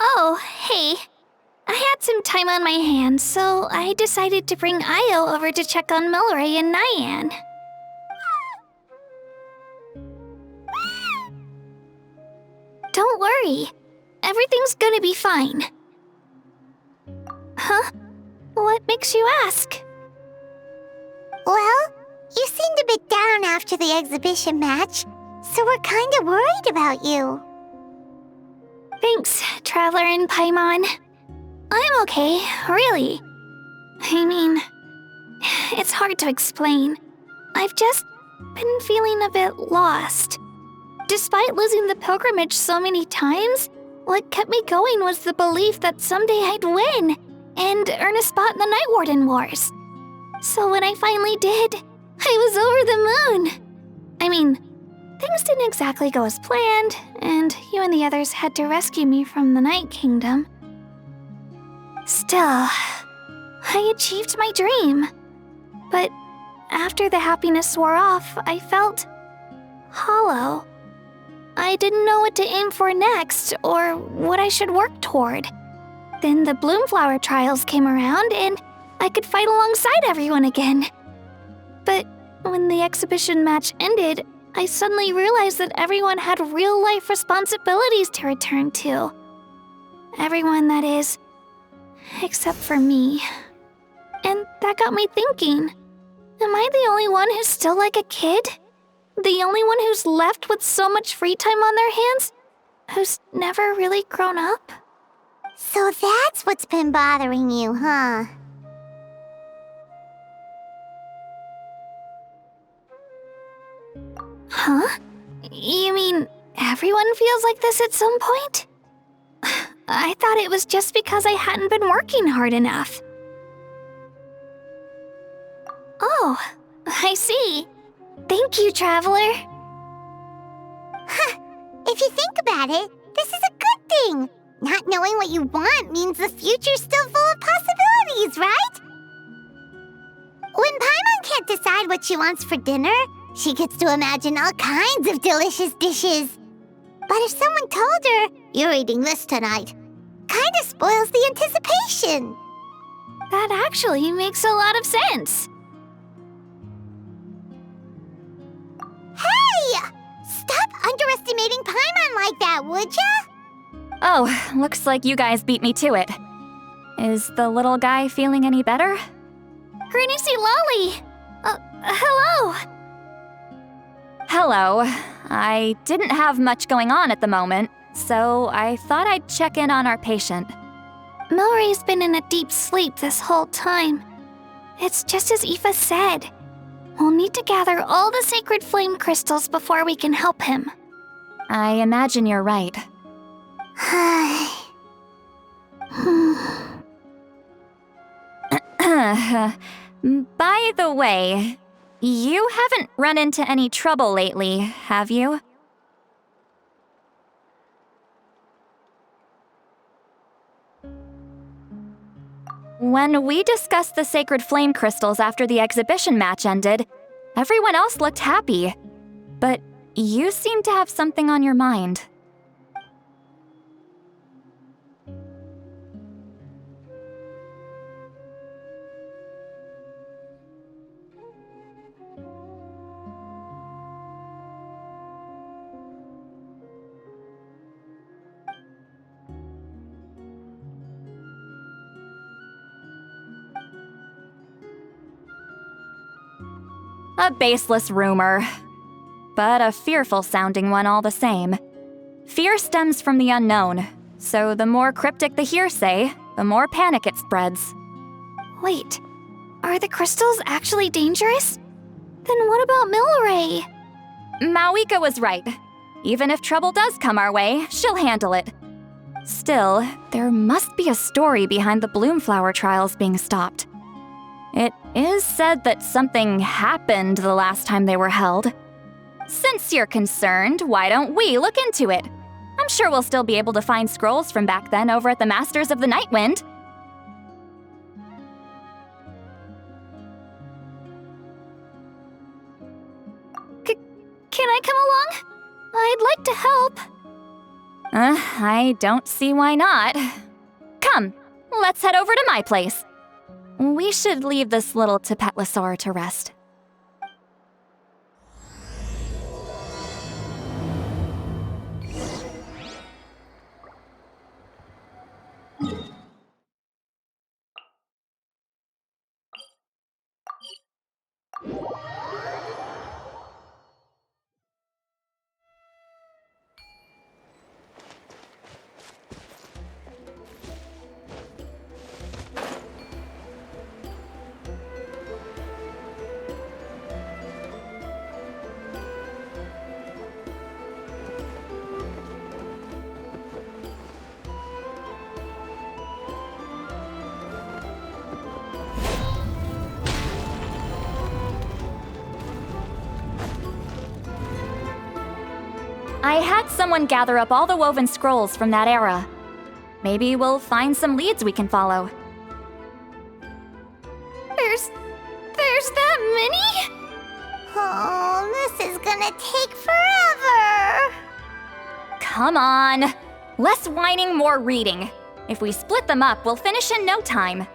Oh, hey. I had some time on my hands, so I decided to bring Io over to check on Milray and Nyan. Don't worry. Everything's gonna be fine. Huh? What makes you ask? Well, you seemed a bit down after the exhibition match, so we're kinda worried about you. Thanks, Traveler and Paimon. I'm okay, really. I mean, it's hard to explain. I've just been feeling a bit lost. Despite losing the pilgrimage so many times, what kept me going was the belief that someday I'd win and earn a spot in the Night Warden Wars. So when I finally did, I was over the moon. I mean, things didn't exactly go as planned, and you and the others had to rescue me from the Night Kingdom. Still, I achieved my dream. But after the happiness wore off, I felt hollow. I didn't know what to aim for next or what I should work toward. Then the Bloomflower trials came around and I could fight alongside everyone again. But when the exhibition match ended, I suddenly realized that everyone had real-life responsibilities to return to. Everyone, that is, except for me. And that got me thinking, am I the only one who's still like a kid? The only one who's left with so much free time on their hands? Who's never really grown up? So that's what's been bothering you, huh? Huh? You mean everyone feels like this at some point? I thought it was just because I hadn't been working hard enough. Oh, I see. Thank you, Traveler. Huh. If you think about it, this is a good thing. Not knowing what you want means the future's still full of possibilities, right? When Paimon can't decide what she wants for dinner, she gets to imagine all kinds of delicious dishes. But if someone told her, "You're eating this tonight," kinda spoils the anticipation. That actually makes a lot of sense. Hey! Stop underestimating Paimon like that, would ya? Oh, looks like you guys beat me to it. Is the little guy feeling any better? Granisi Lolly! Hello! Hello. I didn't have much going on at the moment, so I thought I'd check in on our patient. Milray's been in a deep sleep this whole time. It's just as Aoife said. We'll need to gather all the sacred flame crystals before we can help him. I imagine you're right. By the way, you haven't run into any trouble lately, have you? When we discussed the sacred flame crystals after the exhibition match ended, everyone else looked happy. But you seem to have something on your mind. A baseless rumor, but a fearful-sounding one all the same. Fear stems from the unknown, so the more cryptic the hearsay, the more panic it spreads. Wait, are the crystals actually dangerous? Then what about Milray? Mawika was right. Even if trouble does come our way, she'll handle it. Still, there must be a story behind the Bloomflower trials being stopped. It is said that something happened the last time they were held. Since you're concerned, why don't we look into it? I'm sure we'll still be able to find scrolls from back then over at the Masters of the Nightwind. Can I come along? I'd like to help. I don't see why not. Come, let's head over to my place. We should leave this little Tapetlosaur to rest. I had someone gather up all the woven scrolls from that era. Maybe we'll find some leads we can follow. There's that many? Oh, this is gonna take forever. Come on. Less whining, more reading. If we split them up, we'll finish in no time.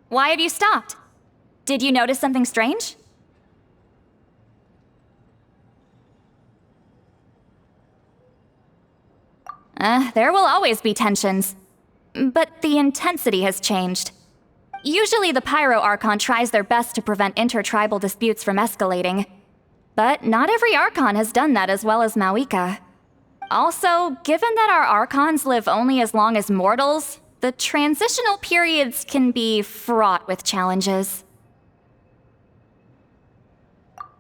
Why have you stopped? Did you notice something strange? There will always be tensions. But the intensity has changed. Usually the Pyro Archon tries their best to prevent intertribal disputes from escalating. But not every Archon has done that as well as Mawika. Also, given that our Archons live only as long as mortals, the transitional periods can be fraught with challenges.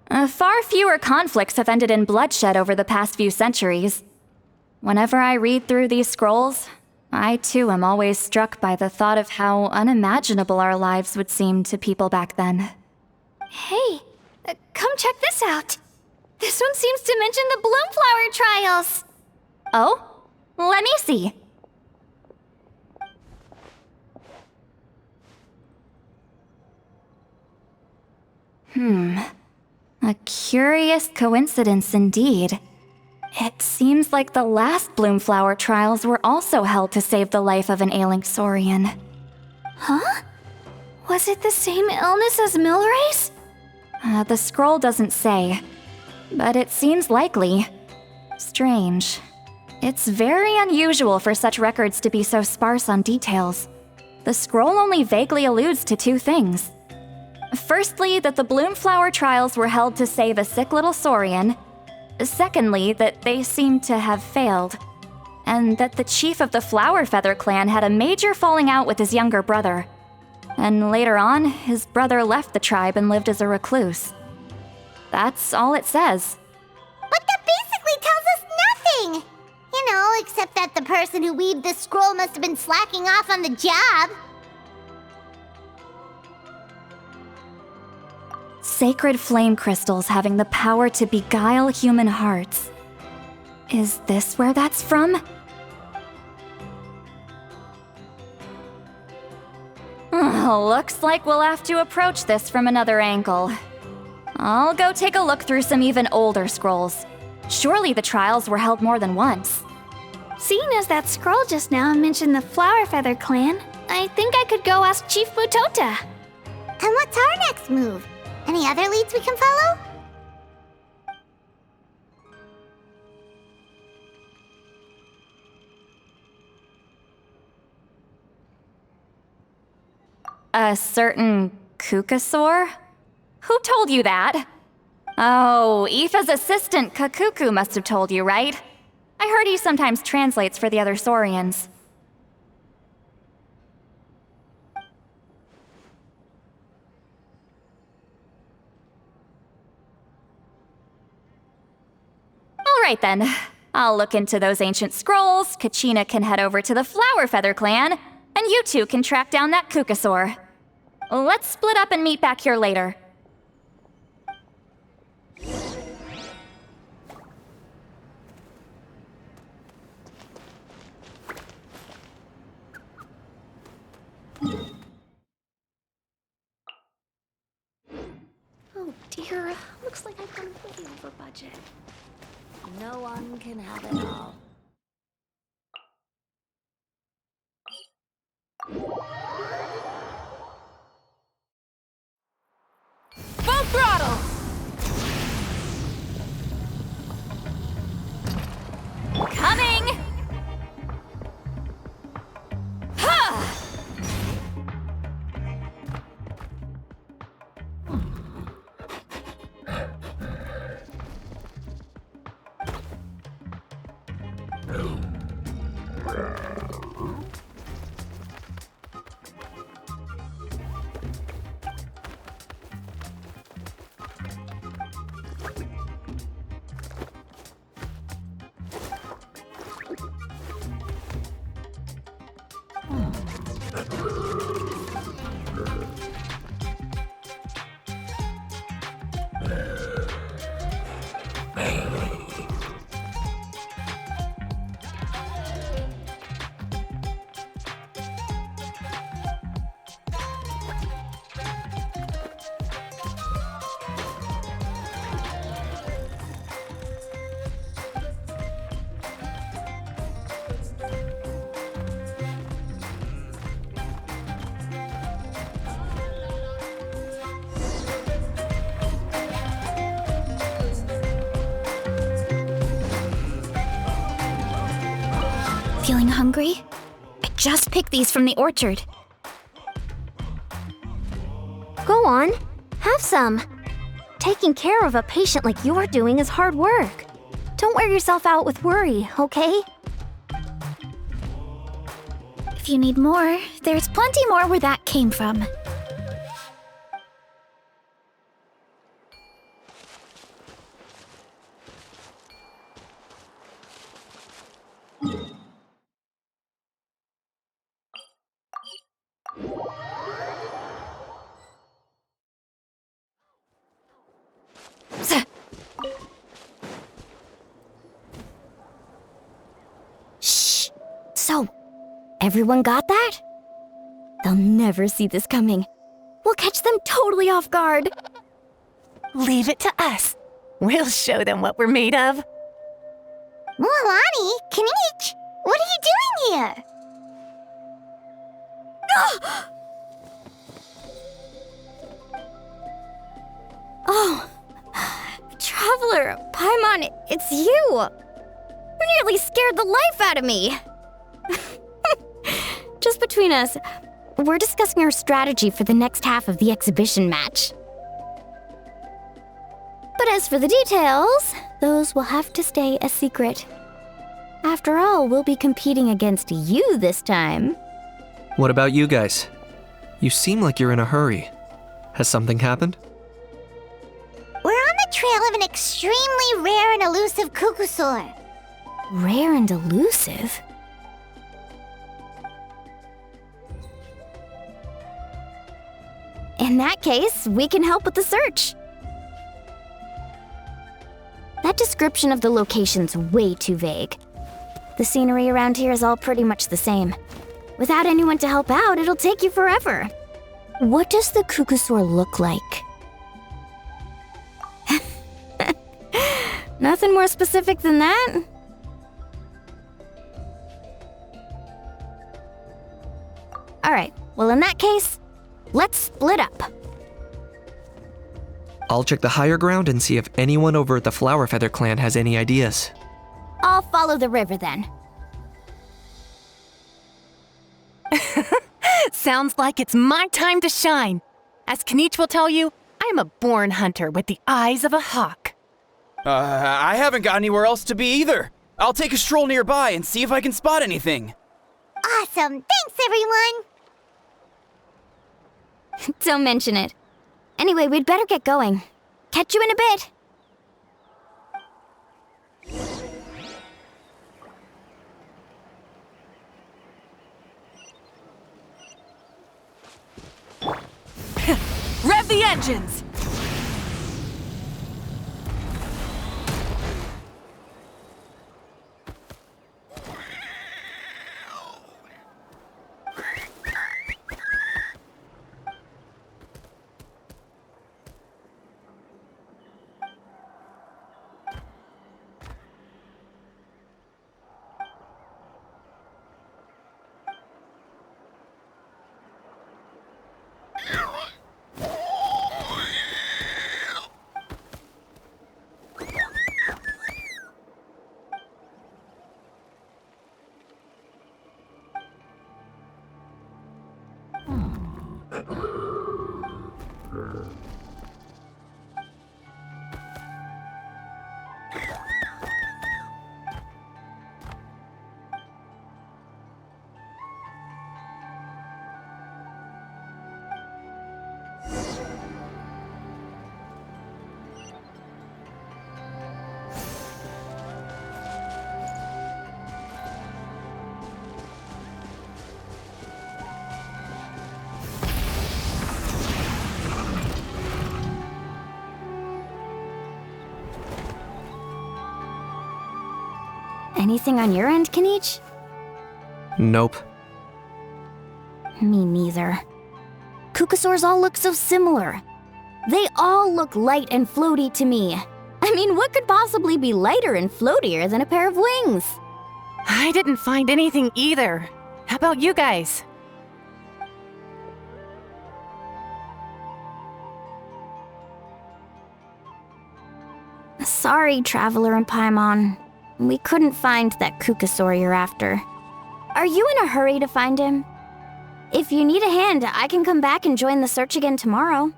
Far fewer conflicts have ended in bloodshed over the past few centuries. Whenever I read through these scrolls, I too am always struck by the thought of how unimaginable our lives would seem to people back then. Hey, come check this out. This one seems to mention the Bloomflower trials. Oh? Let me see. A curious coincidence indeed. It seems like the last Bloomflower trials were also held to save the life of an ailing Saurian. Huh? Was it the same illness as Milray's? The scroll doesn't say, but it seems likely. Strange. It's very unusual for such records to be so sparse on details. The scroll only vaguely alludes to two things. Firstly, that the Bloomflower trials were held to save a sick little Saurian. Secondly, that they seem to have failed. And that the chief of the Flower Feather clan had a major falling out with his younger brother. And later on, his brother left the tribe and lived as a recluse. That's all it says. But that basically tells us nothing! You know, except that the person who weaved this scroll must have been slacking off on the job. Sacred flame crystals having the power to beguile human hearts. Is this where that's from? Looks like we'll have to approach this from another angle. I'll go take a look through some even older scrolls. Surely the trials were held more than once. Seeing as that scroll just now mentioned the Flower Feather clan, I think I could go ask Chief Mutota. And what's our next move? Any other leads we can follow? A certain Kukasaur? Who told you that? Oh, Aoife's assistant, Kakuku, must have told you, right? I heard he sometimes translates for the other Saurians. All right then. I'll look into those ancient scrolls, Kachina can head over to the Flower Feather clan, and you two can track down that Kukasaur. Let's split up and meet back here later. Oh dear, looks like I've gone way over budget. No one can have it all. Full throttle! Coming! Ha! Feeling hungry? I just picked these from the orchard. Go on, have some. Taking care of a patient like you're doing is hard work. Don't wear yourself out with worry, okay? If you need more, there's plenty more where that came from. Shh. So, everyone got that? They'll never see this coming. We'll catch them totally off guard. Leave it to us. We'll show them what we're made of. Mualani, Kanich, what are you doing here? Oh, Traveler, Paimon, it's you! You nearly scared the life out of me! Just between us, we're discussing our strategy for the next half of the exhibition match. But as for the details, those will have to stay a secret. After all, we'll be competing against you this time. What about you guys? You seem like you're in a hurry. Has something happened? We're on the trail of an extremely rare and elusive Kukusaur. Rare and elusive? In that case, we can help with the search. That description of the location's way too vague. The scenery around here is all pretty much the same. Without anyone to help out, it'll take you forever. What does the Kukusaur look like? Nothing more specific than that? Alright, well in that case, let's split up. I'll check the higher ground and see if anyone over at the Flower Feather clan has any ideas. I'll follow the river then. it sounds like it's my time to shine. As Kinich will tell you, I'm a born hunter with the eyes of a hawk. I haven't got anywhere else to be either. I'll take a stroll nearby and see if I can spot anything. Awesome. Thanks, everyone. Don't mention it. Anyway, we'd better get going. Catch you in a bit. Rev the engines! Anything on your end, Kinich? Nope. Me neither. Kukasaurs all look so similar. They all look light and floaty to me. I mean, what could possibly be lighter and floatier than a pair of wings? I didn't find anything either. How about you guys? Sorry, Traveler and Paimon. We couldn't find that Kukasaur you're after. Are you in a hurry to find him? If you need a hand, I can come back and join the search again tomorrow.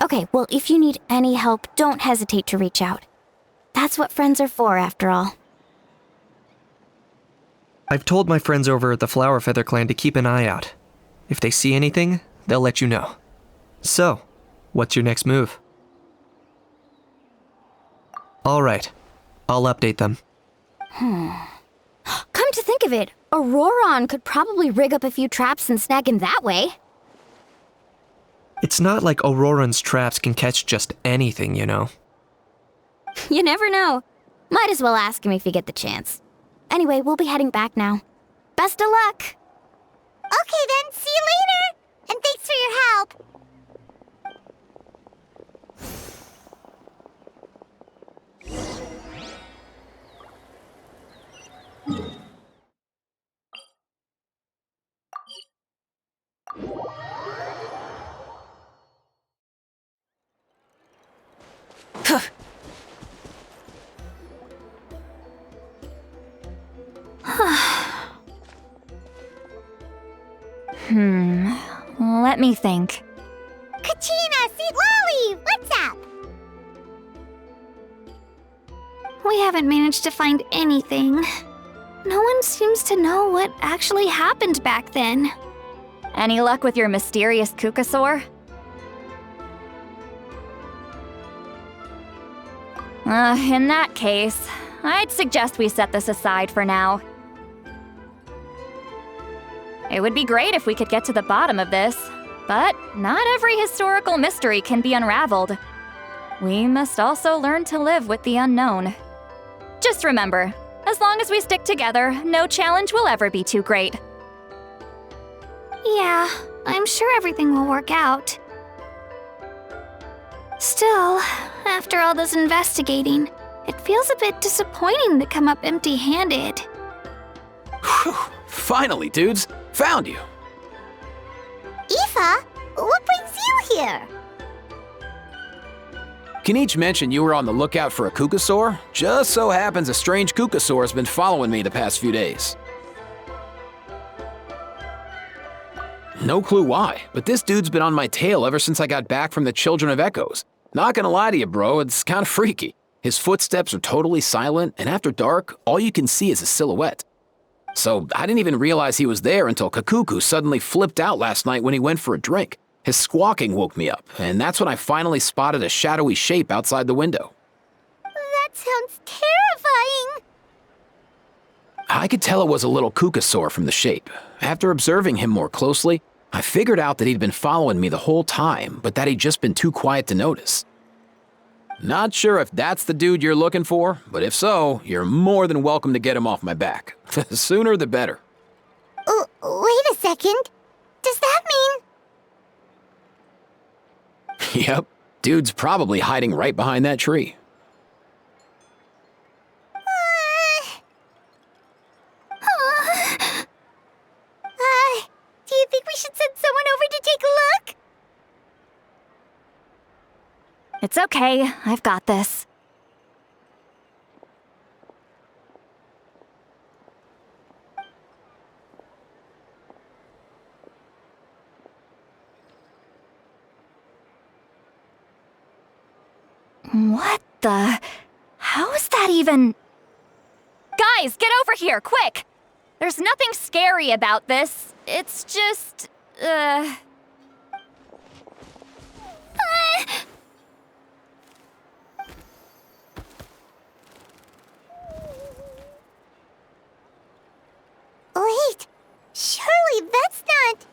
Okay, well, if you need any help, don't hesitate to reach out. That's what friends are for, after all. I've told my friends over at the Flower Feather Clan to keep an eye out. If they see anything, they'll let you know. So, what's your next move? All right, I'll update them. Come to think of it, Auroron could probably rig up a few traps and snag him that way. It's not like Auroran's traps can catch just anything, you know. You never know. Might as well ask him if you get the chance. Anyway, we'll be heading back now. Best of luck! Okay then, see you later! And thanks for your help! Let me think. Kachina, Seed Lolly, what's up? We haven't managed to find anything. No one seems to know what actually happened back then. Any luck with your mysterious Kukasaur? In that case, I'd suggest we set this aside for now. It would be great if we could get to the bottom of this, but not every historical mystery can be unraveled. We must also learn to live with the unknown. Just remember, as long as we stick together, no challenge will ever be too great. Yeah, I'm sure everything will work out. Still, after all this investigating, it feels a bit disappointing to come up empty-handed. Whew, finally, dudes. Found you. Aoife, what brings you here? Kinich mentioned you were on the lookout for a Kukasaur. Just so happens a strange Kukasaur has been following me the past few days. No clue why, but this dude's been on my tail ever since I got back from the Children of Echoes. Not gonna lie to you, bro, it's kinda freaky. His footsteps are totally silent, and after dark, all you can see is a silhouette. So I didn't even realize he was there until Kakuku suddenly flipped out last night when he went for a drink. His squawking woke me up, and that's when I finally spotted a shadowy shape outside the window. That sounds terrifying. I could tell it was a little Kukasaur from the shape. After observing him more closely, I figured out that he'd been following me the whole time, but that he'd just been too quiet to notice. Not sure if that's the dude you're looking for, but if so, you're more than welcome to get him off my back. The sooner the better. Wait a second. Does that mean... Yep, dude's probably hiding right behind that tree. Do you think we should send someone over to take a look? It's okay, I've got this. What the? How is that even? Guys, get over here, quick! There's nothing scary about this. It's just, Wait, surely that's not...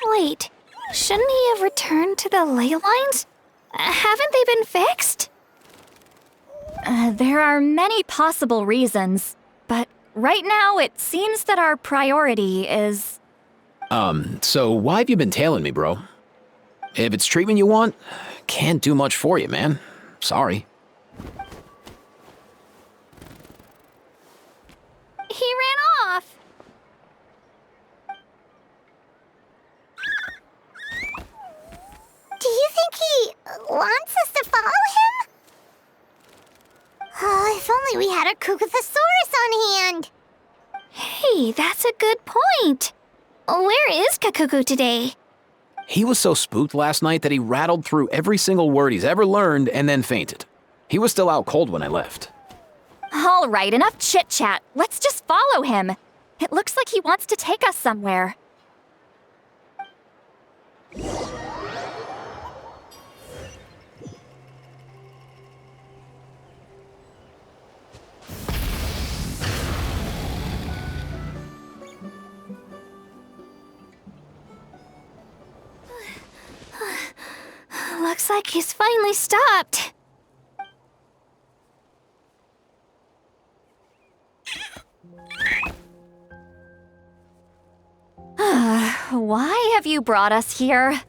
Wait, shouldn't he have returned to the ley lines? Haven't they been fixed? there are many possible reasons, but right now it seems that our priority is... So why have you been tailing me, bro? If it's treatment you want, can't do much for you, man. Sorry. He ran off. Do you think he wants us to follow him? Oh, if only we had a Kukathosaurus on hand. Hey, that's a good point. Where is Kakuku today? He was so spooked last night that he rattled through every single word he's ever learned and then fainted. He was still out cold when I left. All right, enough chit-chat. Let's just follow him. It looks like he wants to take us somewhere. Looks like he's finally stopped. Why have you brought us here?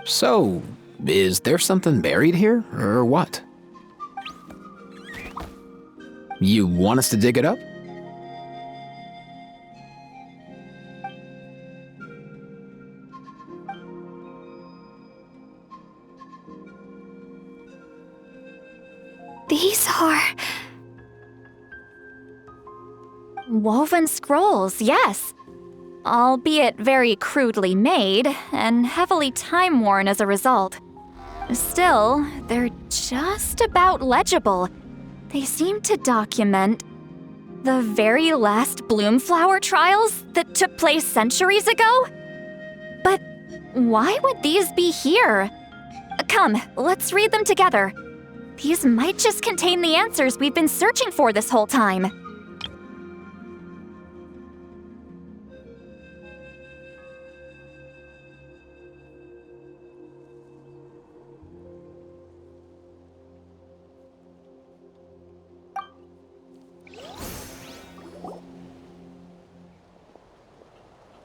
So, is there something buried here, or what? You want us to dig it up? These are... Woven scrolls, yes. Albeit very crudely made, and heavily time-worn as a result. Still, they're just about legible. They seem to document the very last Bloomflower trials that took place centuries ago? But why would these be here? Come, let's read them together. These might just contain the answers we've been searching for this whole time.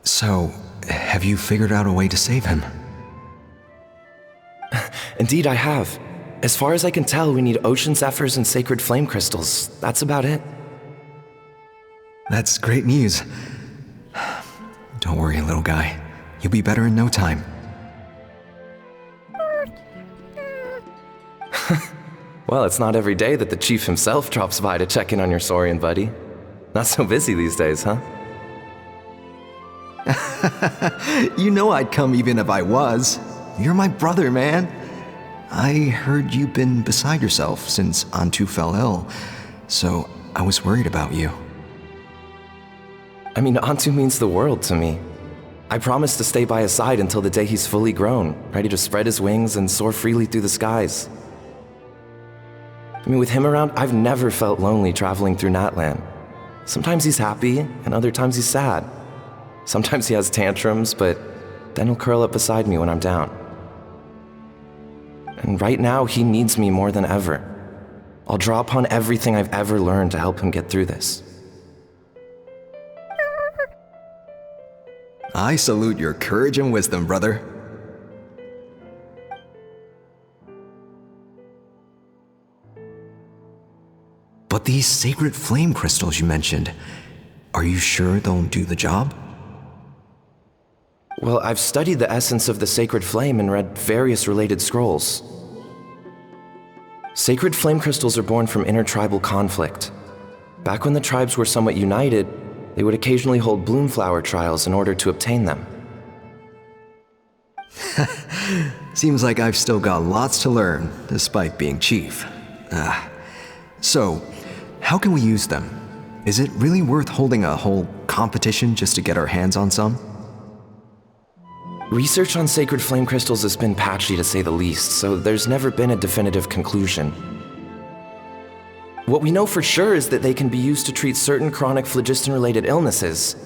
So, have you figured out a way to save him? Indeed, I have. As far as I can tell, we need ocean zephyrs and sacred flame crystals. That's about it. That's great news. Don't worry, little guy. You'll be better in no time. Well, it's not every day that the chief himself drops by to check in on your Saurian buddy. Not so busy these days, huh? You know I'd come even if I was. You're my brother, man. I heard you've been beside yourself since Antu fell ill, so I was worried about you. I mean, Antu means the world to me. I promised to stay by his side until the day he's fully grown, ready to spread his wings and soar freely through the skies. I mean, with him around, I've never felt lonely traveling through Natlan. Sometimes he's happy, and other times he's sad. Sometimes he has tantrums, but then he'll curl up beside me when I'm down. And right now, he needs me more than ever. I'll draw upon everything I've ever learned to help him get through this. I salute your courage and wisdom, brother. But these sacred flame crystals you mentioned, are you sure they'll do the job? Well, I've studied the essence of the sacred flame and read various related scrolls. Sacred flame crystals are born from intertribal conflict. Back when the tribes were somewhat united, they would occasionally hold bloomflower trials in order to obtain them. Seems like I've still got lots to learn, despite being chief. So, how can we use them? Is it really worth holding a whole competition just to get our hands on some? Research on sacred flame crystals has been patchy to say the least, so there's never been a definitive conclusion. What we know for sure is that they can be used to treat certain chronic phlogiston-related illnesses.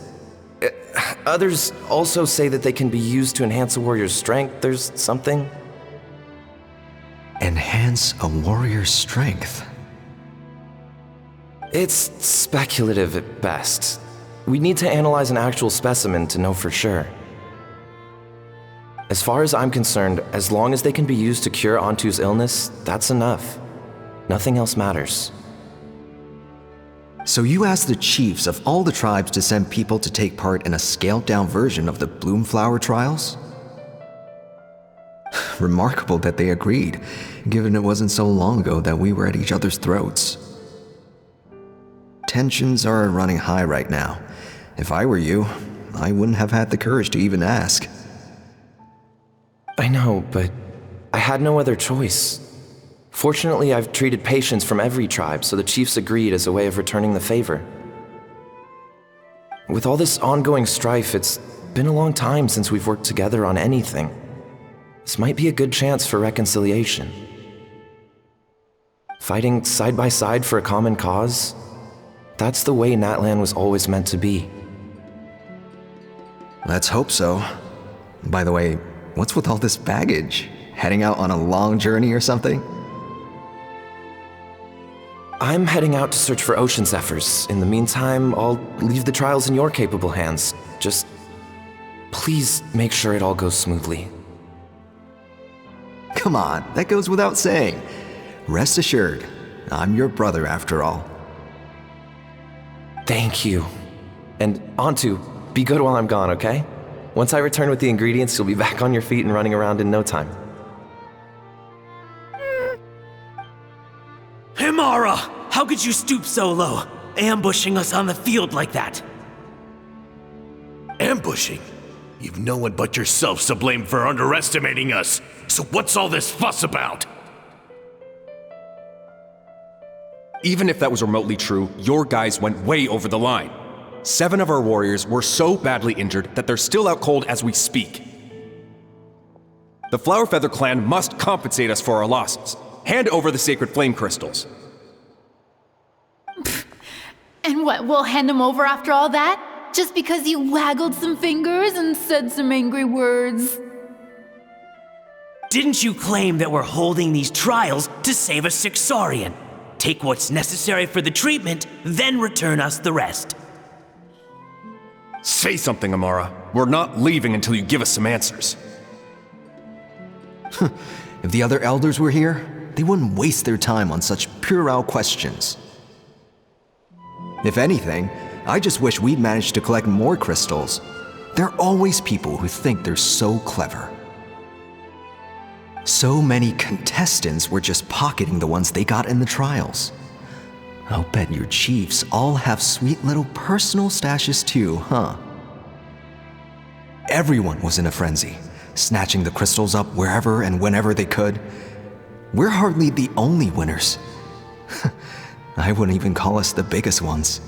Others also say that they can be used to enhance a warrior's strength. There's something. Enhance a warrior's strength? It's speculative at best. We need to analyze an actual specimen to know for sure. As far as I'm concerned, as long as they can be used to cure Antu's illness, that's enough. Nothing else matters. So you asked the chiefs of all the tribes to send people to take part in a scaled-down version of the Bloomflower trials? Remarkable that they agreed, given it wasn't so long ago that we were at each other's throats. Tensions are running high right now. If I were you, I wouldn't have had the courage to even ask. I know, but I had no other choice. Fortunately, I've treated patients from every tribe, so the chiefs agreed as a way of returning the favor. With all this ongoing strife, it's been a long time since we've worked together on anything. This might be a good chance for reconciliation. Fighting side by side for a common cause, that's the way Natlan was always meant to be. Let's hope so. By the way, what's with all this baggage? Heading out on a long journey or something? I'm heading out to search for ocean zephyrs. In the meantime, I'll leave the trials in your capable hands. Just please make sure it all goes smoothly. Come on, that goes without saying. Rest assured, I'm your brother after all. Thank you. And Antu, be good while I'm gone, okay? Once I return with the ingredients, you'll be back on your feet and running around in no time. Himara! How could you stoop so low, ambushing us on the field like that? Ambushing? You've no one but yourself to blame for underestimating us. So what's all this fuss about? Even if that was remotely true, your guys went way over the line. 7 of our warriors were so badly injured that they're still out cold as we speak. The Flowerfeather clan must compensate us for our losses. Hand over the sacred flame crystals. And what, we'll hand them over after all that? Just because you waggled some fingers and said some angry words? Didn't you claim that we're holding these trials to save a sick Saurian? Take what's necessary for the treatment, then return us the rest. Say something, Amara. We're not leaving until you give us some answers. If the other elders were here, they wouldn't waste their time on such puerile questions. If anything, I just wish we'd managed to collect more crystals. There are always people who think they're so clever. So many contestants were just pocketing the ones they got in the trials. I'll bet your chiefs all have sweet little personal stashes too, huh? Everyone was in a frenzy, snatching the crystals up wherever and whenever they could. We're hardly the only winners. I wouldn't even call us the biggest ones.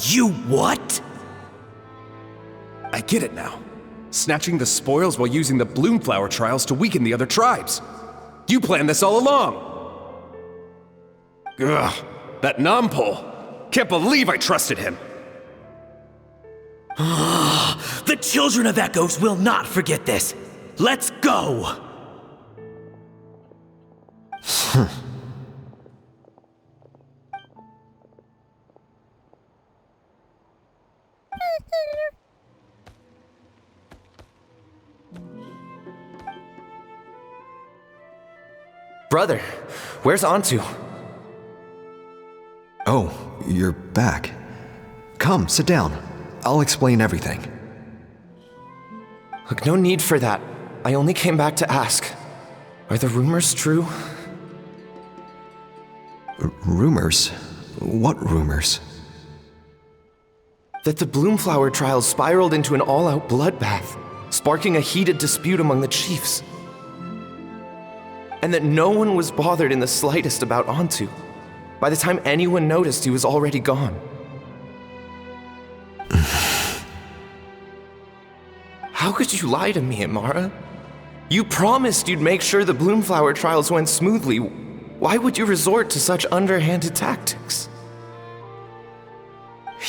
You what? I get it now. Snatching the spoils while using the Bloomflower trials to weaken the other tribes. You planned this all along. Ugh, that Nampol. Can't believe I trusted him. The children of Echoes will not forget this. Let's go! Brother, where's Antu? Oh, you're back. Come, sit down. I'll explain everything. Look, no need for that. I only came back to ask. Are the rumors true? Rumors? What rumors? That the Bloomflower trials spiraled into an all-out bloodbath, sparking a heated dispute among the chiefs. And that no one was bothered in the slightest about Antu. By the time anyone noticed, he was already gone. How could you lie to me, Amara? You promised you'd make sure the Bloomflower trials went smoothly. Why would you resort to such underhanded tactics?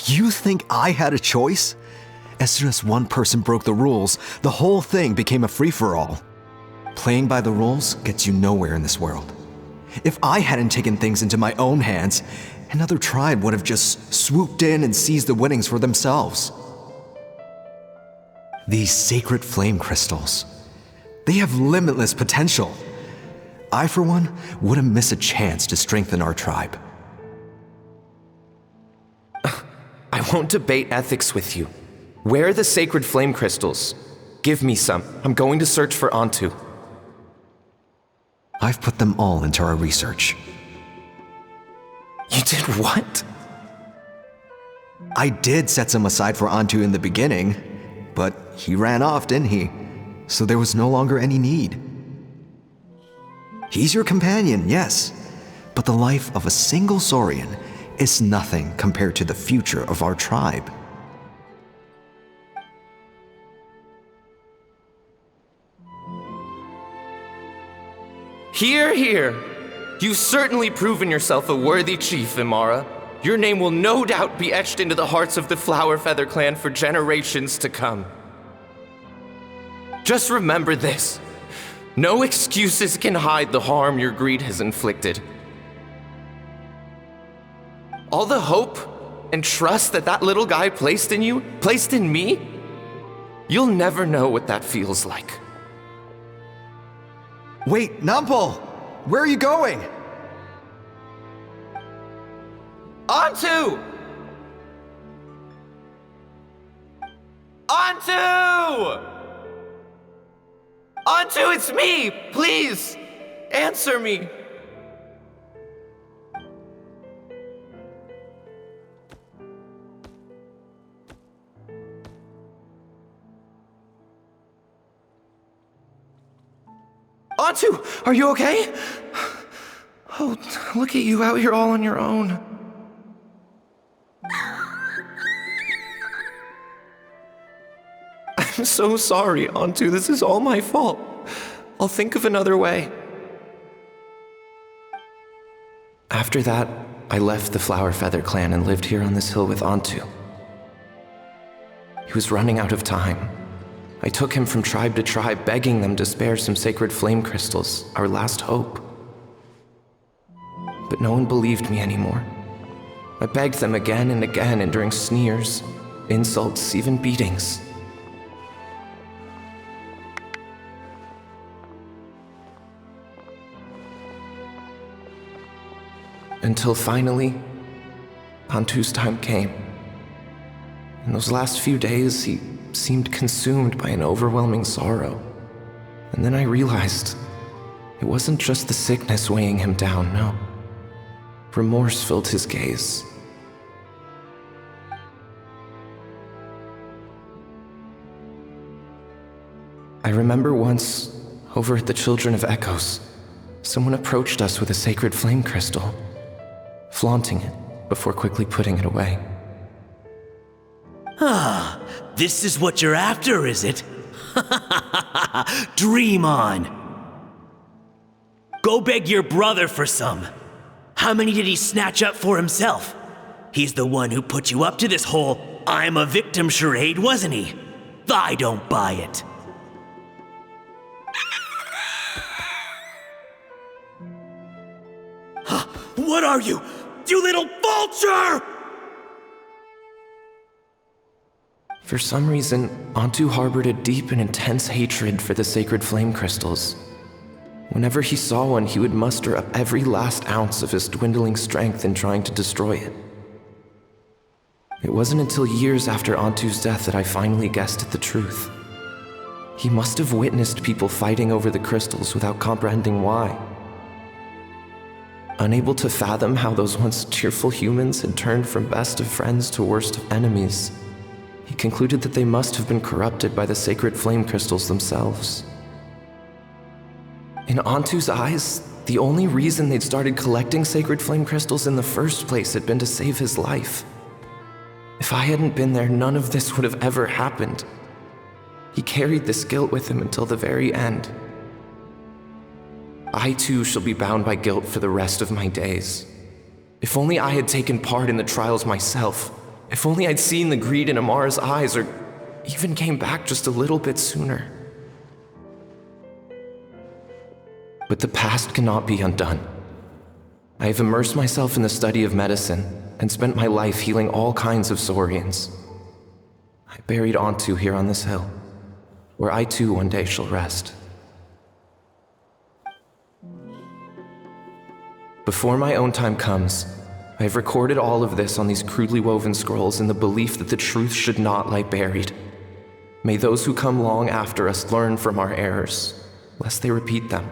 You think I had a choice? As soon as one person broke the rules, the whole thing became a free-for-all. Playing by the rules gets you nowhere in this world. If I hadn't taken things into my own hands, another tribe would have just swooped in and seized the winnings for themselves. These sacred flame crystals, they have limitless potential. I, for one, wouldn't miss a chance to strengthen our tribe. I won't debate ethics with you. Where are the sacred flame crystals? Give me some. I'm going to search for Antu. I've put them all into our research. You did what? I did set some aside for Antu in the beginning, but he ran off, didn't he? So there was no longer any need. He's your companion, yes, but the life of a single Saurian is nothing compared to the future of our tribe. Hear, hear. You've certainly proven yourself a worthy chief, Imara. Your name will no doubt be etched into the hearts of the Flower Feather clan for generations to come. Just remember this. No excuses can hide the harm your greed has inflicted. All the hope and trust that little guy placed in you, placed in me, you'll never know what that feels like. Wait, Nampol! Where are you going? Antu! Antu! Antu, it's me! Please, answer me! Antu, are you okay? Oh, look at you out here all on your own. I'm so sorry, Antu. This is all my fault. I'll think of another way. After that, I left the Flower Feather clan and lived here on this hill with Antu. He was running out of time. I took him from tribe to tribe, begging them to spare some sacred flame crystals, our last hope. But no one believed me anymore. I begged them again and again, enduring sneers, insults, even beatings. Until finally, Antu's time came. In those last few days, he seemed consumed by an overwhelming sorrow. And then I realized it wasn't just the sickness weighing him down, no. Remorse filled his gaze. I remember once, over at the Children of Echoes, someone approached us with a sacred flame crystal, flaunting it before quickly putting it away. Ah, this is what you're after, is it? Dream on. Go beg your brother for some. How many did he snatch up for himself? He's the one who put you up to this whole I'm a victim charade, wasn't he? I don't buy it. What are you? You little vulture! For some reason, Antu harbored a deep and intense hatred for the sacred flame crystals. Whenever he saw one, he would muster up every last ounce of his dwindling strength in trying to destroy it. It wasn't until years after Antu's death that I finally guessed at the truth. He must have witnessed people fighting over the crystals without comprehending why. Unable to fathom how those once cheerful humans had turned from best of friends to worst of enemies, he concluded that they must have been corrupted by the sacred flame crystals themselves. In Antu's eyes, the only reason they'd started collecting sacred flame crystals in the first place had been to save his life. If I hadn't been there, none of this would have ever happened. He carried this guilt with him until the very end. I too shall be bound by guilt for the rest of my days. If only I had taken part in the trials myself. If only I'd seen the greed in Amara's eyes, or even came back just a little bit sooner. But the past cannot be undone. I have immersed myself in the study of medicine and spent my life healing all kinds of Saurians. I buried Antu here on this hill, where I too one day shall rest. Before my own time comes, I have recorded all of this on these crudely woven scrolls in the belief that the truth should not lie buried. May those who come long after us learn from our errors, lest they repeat them.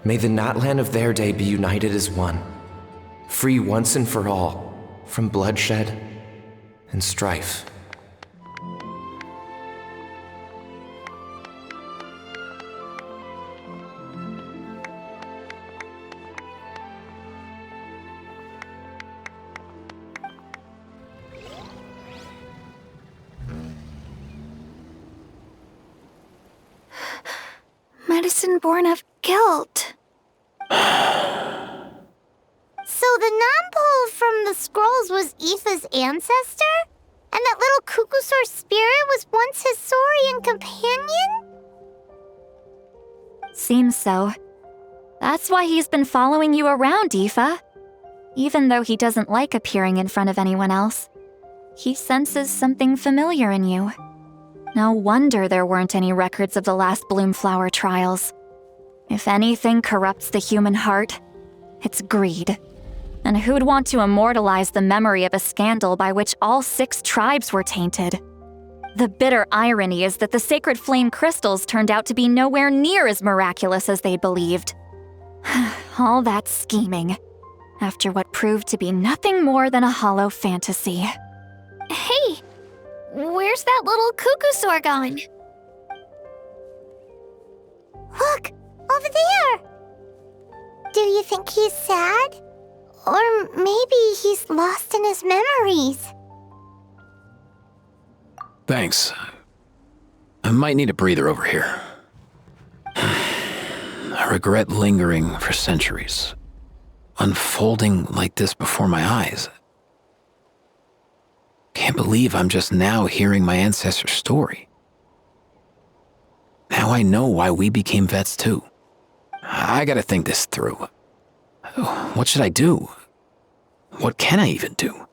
May the Natlan of their day be united as one, free once and for all from bloodshed and strife. Medicine born of guilt. So the non-pole from the scrolls was Aoife's ancestor? And that little Cuckoosaur spirit was once his Saurian companion? Seems so. That's why he's been following you around, Aoife. Even though he doesn't like appearing in front of anyone else, he senses something familiar in you. No wonder there weren't any records of the last Bloomflower trials. If anything corrupts the human heart, it's greed. And who'd want to immortalize the memory of a scandal by which all 6 tribes were tainted? The bitter irony is that the sacred flame crystals turned out to be nowhere near as miraculous as they believed. All that scheming, after what proved to be nothing more than a hollow fantasy. Hey! Where's that little Cuckoosaur going? Look! Over there! Do you think he's sad? Or maybe he's lost in his memories? Thanks. I might need a breather over here. I regret lingering for centuries, unfolding like this before my eyes. Can't believe I'm just now hearing my ancestor's story. Now I know why we became vets too. I gotta think this through. What should I do? What can I even do?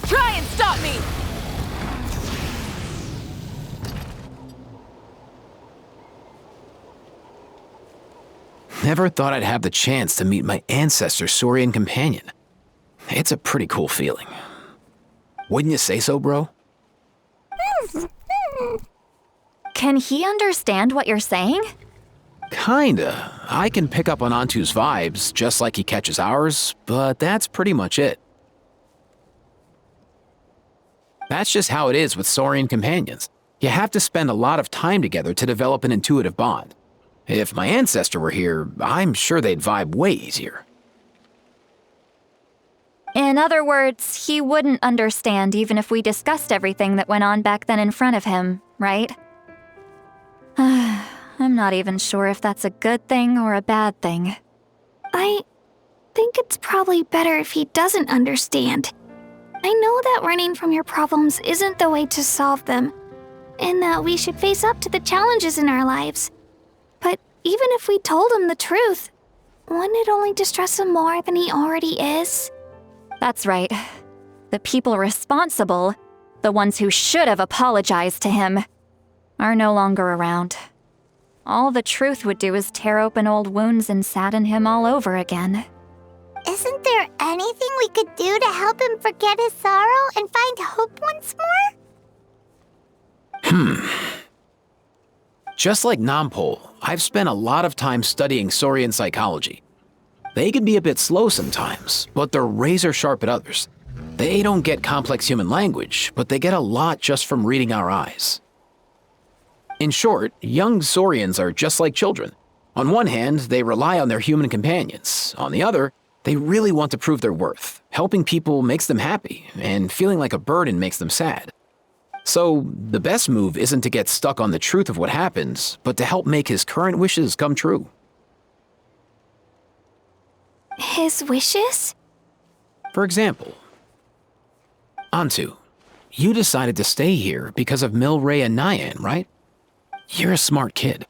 Try and stop me! Never thought I'd have the chance to meet my ancestor Saurian companion. It's a pretty cool feeling. Wouldn't you say so, bro? Can he understand what you're saying? Kinda. I can pick up on Antu's vibes, just like he catches ours, but that's pretty much it. That's just how it is with Saurian companions. You have to spend a lot of time together to develop an intuitive bond. If my ancestor were here, I'm sure they'd vibe way easier. In other words, he wouldn't understand even if we discussed everything that went on back then in front of him, right? I'm not even sure if that's a good thing or a bad thing. I think it's probably better if he doesn't understand. I know that running from your problems isn't the way to solve them, and that we should face up to the challenges in our lives. But even if we told him the truth, wouldn't it only distress him more than he already is? That's right. The people responsible, the ones who should have apologized to him, are no longer around. All the truth would do is tear open old wounds and sadden him all over again. Isn't there anything we could do to help him forget his sorrow and find hope once more? Just like Nampol, I've spent a lot of time studying Saurian psychology. They can be a bit slow sometimes, but they're razor sharp at others. They don't get complex human language, but they get a lot just from reading our eyes. In short, young Saurians are just like children. On one hand, they rely on their human companions. On the other, they really want to prove their worth. Helping people makes them happy, and feeling like a burden makes them sad. So, the best move isn't to get stuck on the truth of what happens, but to help make his current wishes come true. His wishes? For example, Antu, you decided to stay here because of Milray and Nyan, right? You're a smart kid.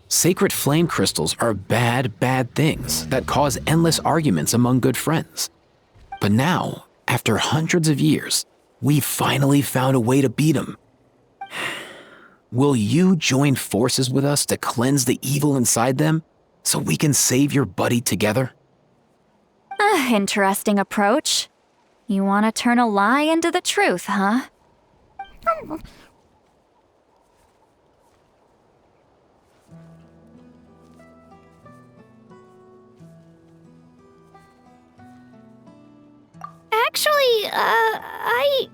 Sacred flame crystals are bad, bad things that cause endless arguments among good friends. But now, after hundreds of years, we've finally found a way to beat them. Will you join forces with us to cleanse the evil inside them so we can save your buddy together? Interesting approach. You want to turn a lie into the truth, huh? Actually, I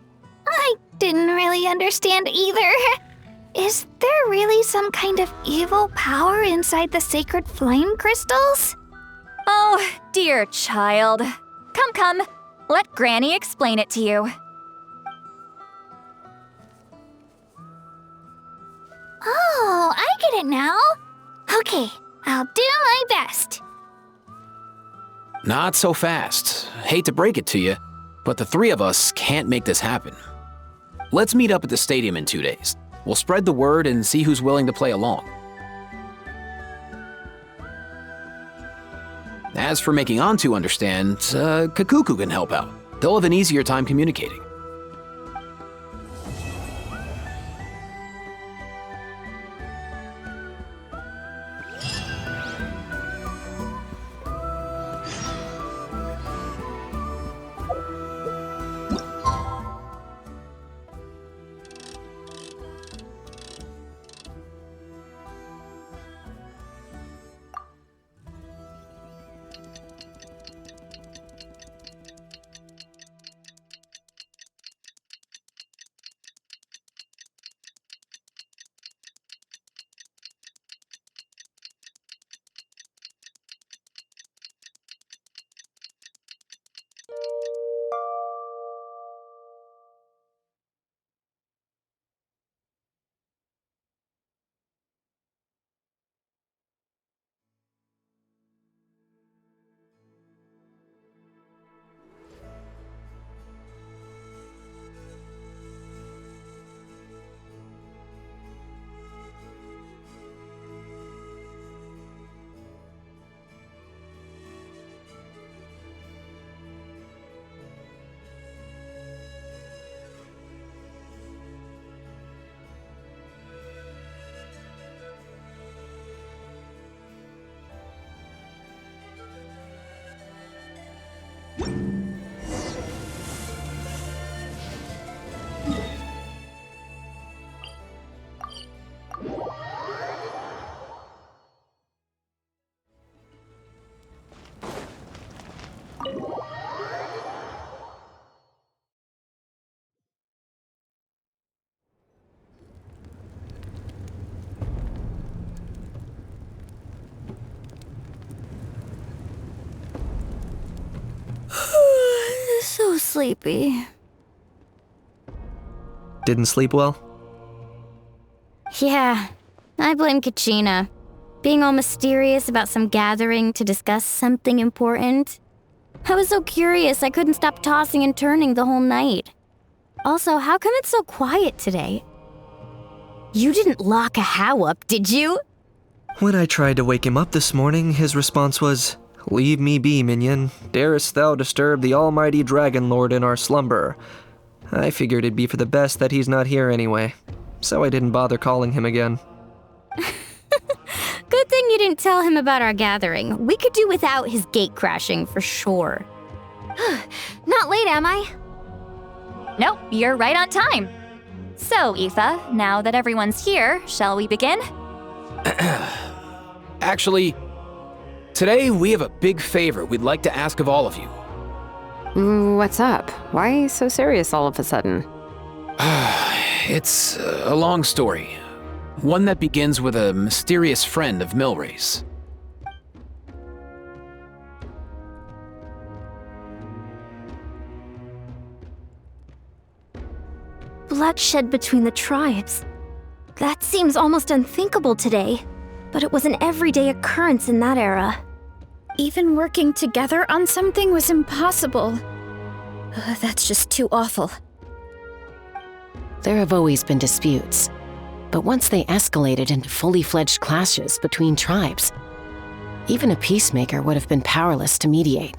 didn't really understand either. Is there really some kind of evil power inside the sacred flame crystals? Oh, dear child. Come. Let Granny explain it to you. Oh, I get it now. Okay, I'll do my best. Not so fast. Hate to break it to you, but the three of us can't make this happen. Let's meet up at the stadium in 2 days. We'll spread the word and see who's willing to play along. As for making Antu understand, Kakuku can help out. They'll have an easier time communicating. So sleepy. Didn't sleep well? Yeah, I blame Kachina. Being all mysterious about some gathering to discuss something important. I was so curious I couldn't stop tossing and turning the whole night. Also, how come it's so quiet today? You didn't lock a How up, did you? When I tried to wake him up this morning, his response was, "Leave me be, minion. Darest thou disturb the almighty Dragon Lord in our slumber?" I figured it'd be for the best that he's not here anyway, so I didn't bother calling him again. Good thing you didn't tell him about our gathering. We could do without his gate crashing for sure. Not late, am I? Nope, you're right on time. So, Aoife, now that everyone's here, shall we begin? Actually, today we have a big favor we'd like to ask of all of you. What's up? Why so serious all of a sudden? It's a long story. One that begins with a mysterious friend of Milray's. Bloodshed between the tribes. That seems almost unthinkable today, but it was an everyday occurrence in that era. Even working together on something was impossible. That's just too awful. There have always been disputes. But once they escalated into fully fledged clashes between tribes, even a peacemaker would have been powerless to mediate.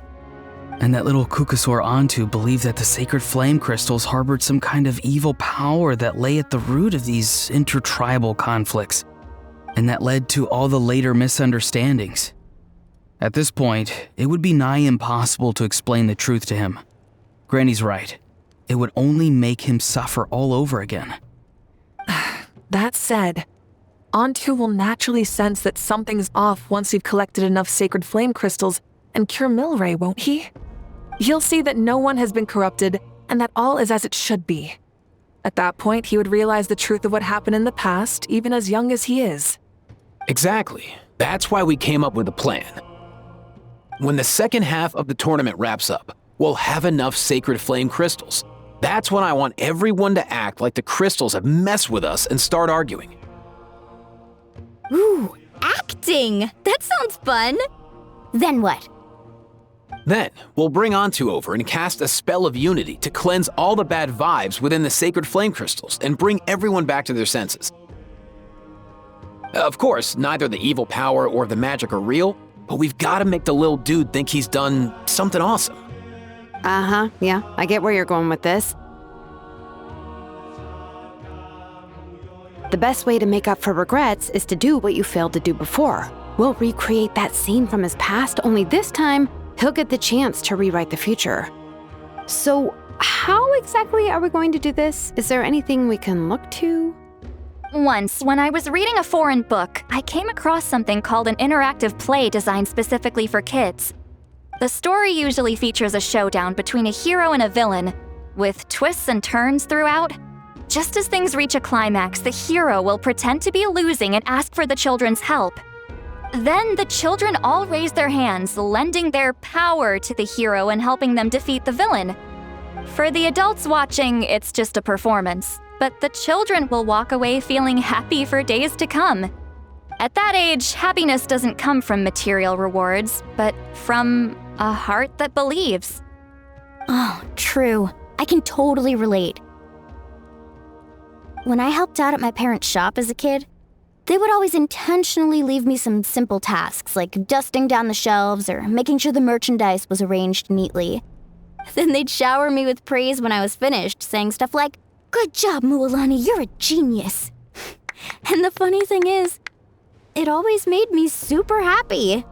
And that little Kukusaur Antu believed that the sacred flame crystals harbored some kind of evil power that lay at the root of these intertribal conflicts, and that led to all the later misunderstandings. At this point, it would be nigh impossible to explain the truth to him. Granny's right. It would only make him suffer all over again. That said, Antu will naturally sense that something's off once we've collected enough sacred flame crystals and cure Milray, won't he? He'll see that no one has been corrupted and that all is as it should be. At that point, he would realize the truth of what happened in the past, even as young as he is. Exactly. That's why we came up with a plan. When the second half of the tournament wraps up, we'll have enough sacred flame crystals. That's when I want everyone to act like the crystals have messed with us and start arguing. Ooh, acting! That sounds fun! Then what? Then, we'll bring Antu over and cast a spell of unity to cleanse all the bad vibes within the sacred flame crystals and bring everyone back to their senses. Of course, neither the evil power or the magic are real, but we've got to make the little dude think he's done something awesome. Uh-huh, yeah, I get where you're going with this. The best way to make up for regrets is to do what you failed to do before. We'll recreate that scene from his past, only this time, he'll get the chance to rewrite the future. So, how exactly are we going to do this? Is there anything we can look to? Once, when I was reading a foreign book, I came across something called an interactive play designed specifically for kids. The story usually features a showdown between a hero and a villain, with twists and turns throughout. Just as things reach a climax, the hero will pretend to be losing and ask for the children's help. Then the children all raise their hands, lending their power to the hero and helping them defeat the villain. For the adults watching, it's just a performance, but the children will walk away feeling happy for days to come. At that age, happiness doesn't come from material rewards, but from a heart that believes. Oh, true. I can totally relate. When I helped out at my parents' shop as a kid, they would always intentionally leave me some simple tasks like dusting down the shelves or making sure the merchandise was arranged neatly. Then they'd shower me with praise when I was finished, saying stuff like, "Good job, Mualani, you're a genius." And the funny thing is, it always made me super happy.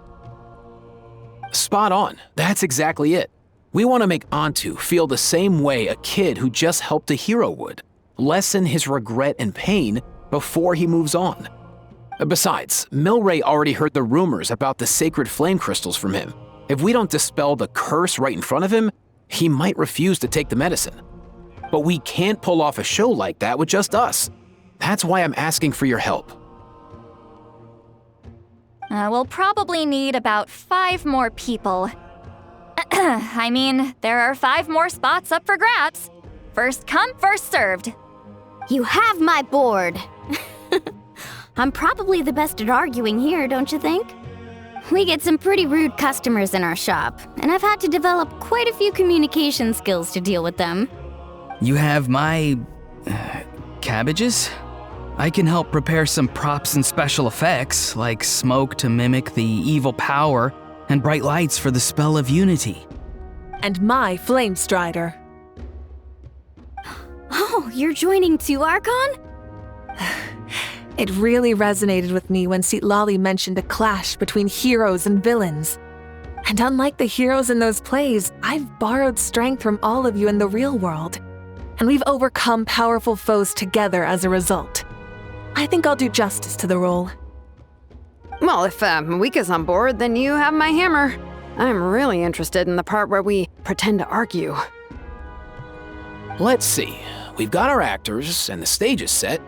Spot on. That's exactly it. We want to make Antu feel the same way a kid who just helped a hero would. Lessen his regret and pain before he moves on. Besides, Milray already heard the rumors about the sacred flame crystals from him. If we don't dispel the curse right in front of him, he might refuse to take the medicine. But we can't pull off a show like that with just us. That's why I'm asking for your help. We'll probably need about 5 more people. I mean, there are 5 more spots up for grabs. First come, first served. You have my board. I'm probably the best at arguing here, don't you think? We get some pretty rude customers in our shop, and I've had to develop quite a few communication skills to deal with them. You have my... cabbages? I can help prepare some props and special effects, like smoke to mimic the evil power, and bright lights for the spell of unity. And my Flame Strider. Oh, you're joining too, Archon? It really resonated with me when Citlali mentioned a clash between heroes and villains. And unlike the heroes in those plays, I've borrowed strength from all of you in the real world. And we've overcome powerful foes together as a result. I think I'll do justice to the role. Well, if Mawika's on board, then you have my hammer. I'm really interested in the part where we pretend to argue. Let's see. We've got our actors and the stage is set.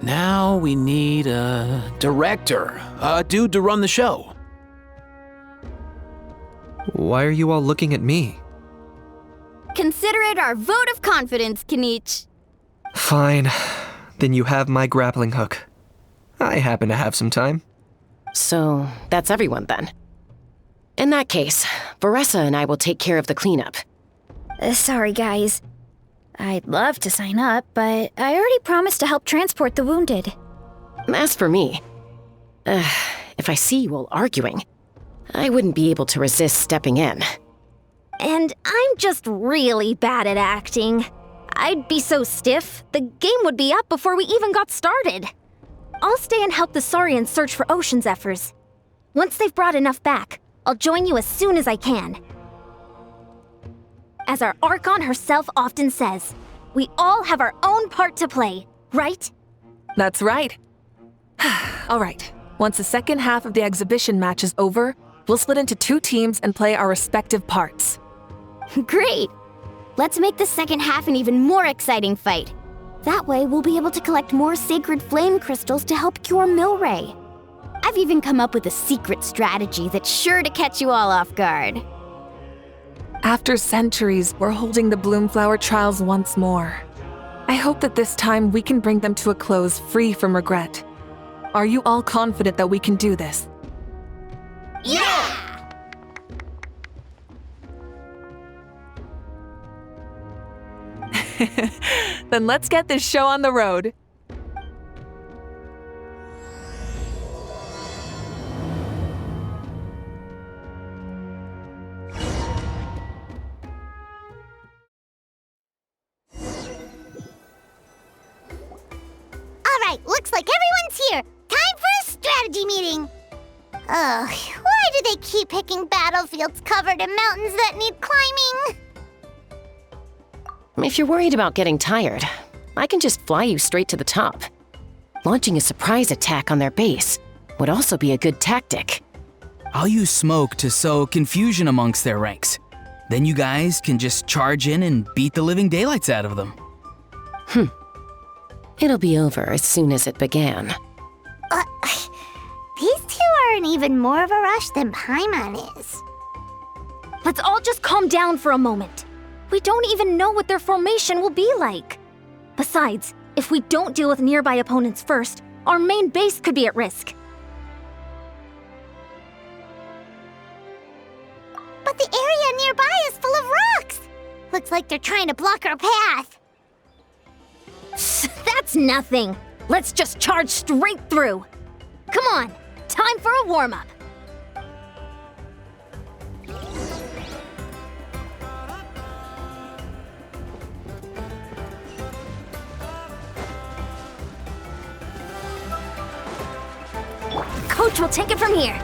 Now we need a director, a dude to run the show. Why are you all looking at me? Consider it our vote of confidence, Kinich. Fine. Then you have my grappling hook. I happen to have some time. So, that's everyone then. In that case, Varessa and I will take care of the cleanup. Sorry, guys. I'd love to sign up, but I already promised to help transport the wounded. As for me, if I see you all arguing, I wouldn't be able to resist stepping in. And I'm just really bad at acting. I'd be so stiff, the game would be up before we even got started. I'll stay and help the Saurians search for ocean zephyrs. Once they've brought enough back, I'll join you as soon as I can. As our Archon herself often says, we all have our own part to play, right? That's right. All right, once the second half of the exhibition match is over, we'll split into 2 teams and play our respective parts. Great! Let's make the second half an even more exciting fight. That way, we'll be able to collect more sacred flame crystals to help cure Milray. I've even come up with a secret strategy that's sure to catch you all off guard. After centuries, we're holding the Bloomflower trials once more. I hope that this time we can bring them to a close free from regret. Are you all confident that we can do this? Yeah! Then let's get this show on the road. Alright, looks like everyone's here. Time for a strategy meeting. Ugh, why do they keep picking battlefields covered in mountains that need climbing? If you're worried about getting tired, I can just fly you straight to the top. Launching a surprise attack on their base would also be a good tactic. I'll use smoke to sow confusion amongst their ranks. Then you guys can just charge in and beat the living daylights out of them. It'll be over as soon as it began. These two are in even more of a rush than Paimon is. Let's all just calm down for a moment. We don't even know what their formation will be like. Besides, if we don't deal with nearby opponents first, our main base could be at risk. But the area nearby is full of rocks. Looks like they're trying to block our path. That's nothing. Let's just charge straight through. Come on, time for a warm-up. Coach will take it from here.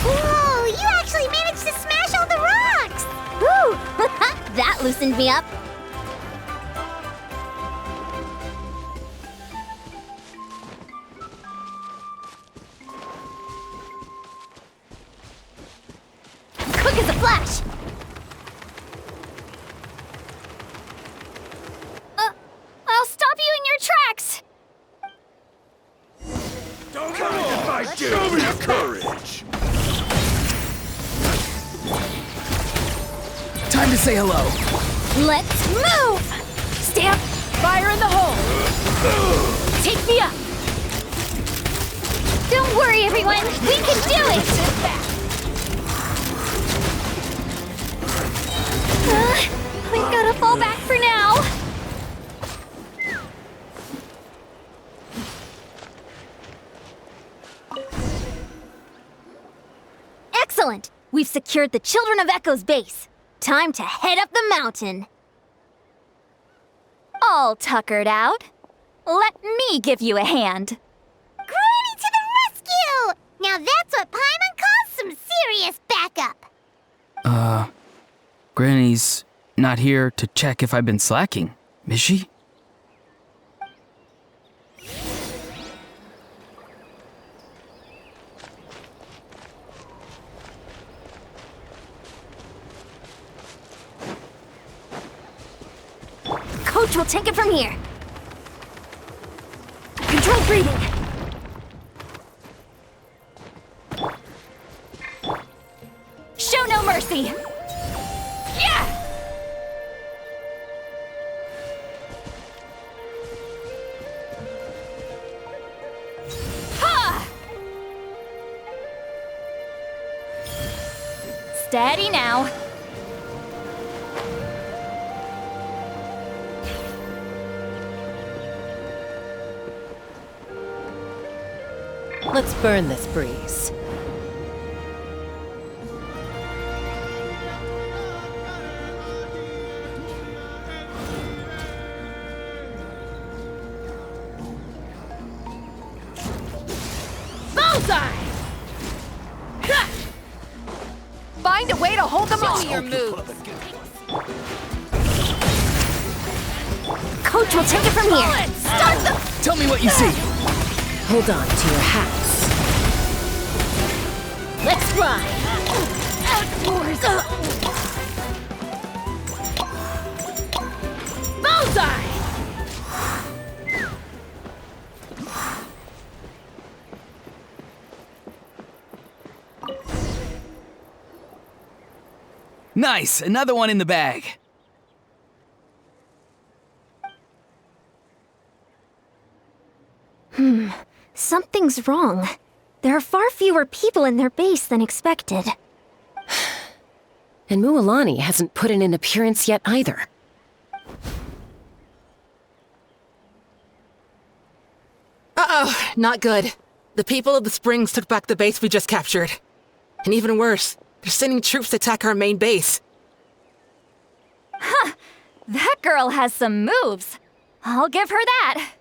Whoa, you actually managed to smash all the rocks! Woo! That loosened me up. Quick as a flash! I'll stop you in your tracks! Don't come if I do! Show me your courage! Time to say hello. Let's move! Stamp! Fire in the hole! Take me up! Don't worry, everyone! We can do it! We've gotta fall back for now. Excellent! We've secured the Children of Echo's base. Time to head up the mountain. All tuckered out. Let me give you a hand. Granny to the rescue! Now that's what Paimon calls some serious backup. Granny's not here to check if I've been slacking, is she? Coach will take it from here. Control breathing. Show no mercy! Yeah! Ha! Steady now. Let's burn this breeze. Bullseye! Find a way to hold them off. Your move. Coach will take it from here. Start them! Tell me what you see. Hold on to your hats. Let's fly. Outdoors! Bullseye! Nice, another one in the bag. Something's wrong. There are far fewer people in their base than expected. And Mualani hasn't put in an appearance yet either. Uh-oh, not good. The people of the Springs took back the base we just captured. And even worse, they're sending troops to attack our main base. Huh. That girl has some moves. I'll give her that.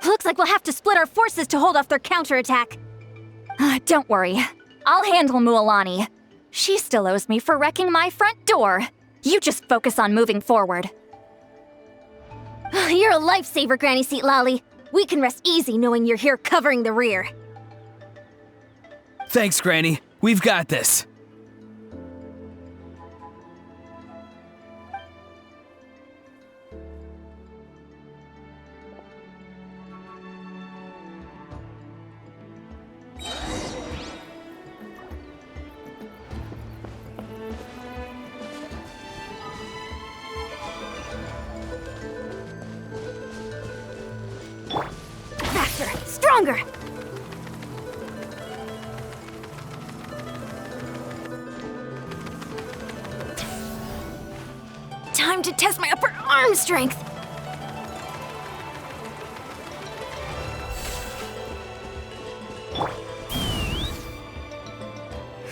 Looks like we'll have to split our forces to hold off their counterattack. Don't worry. I'll handle Mualani. She still owes me for wrecking my front door. You just focus on moving forward. You're a lifesaver, Granny Seat Lolly. We can rest easy knowing you're here covering the rear. Thanks, Granny. We've got this. Faster, stronger! Time to test my upper arm strength!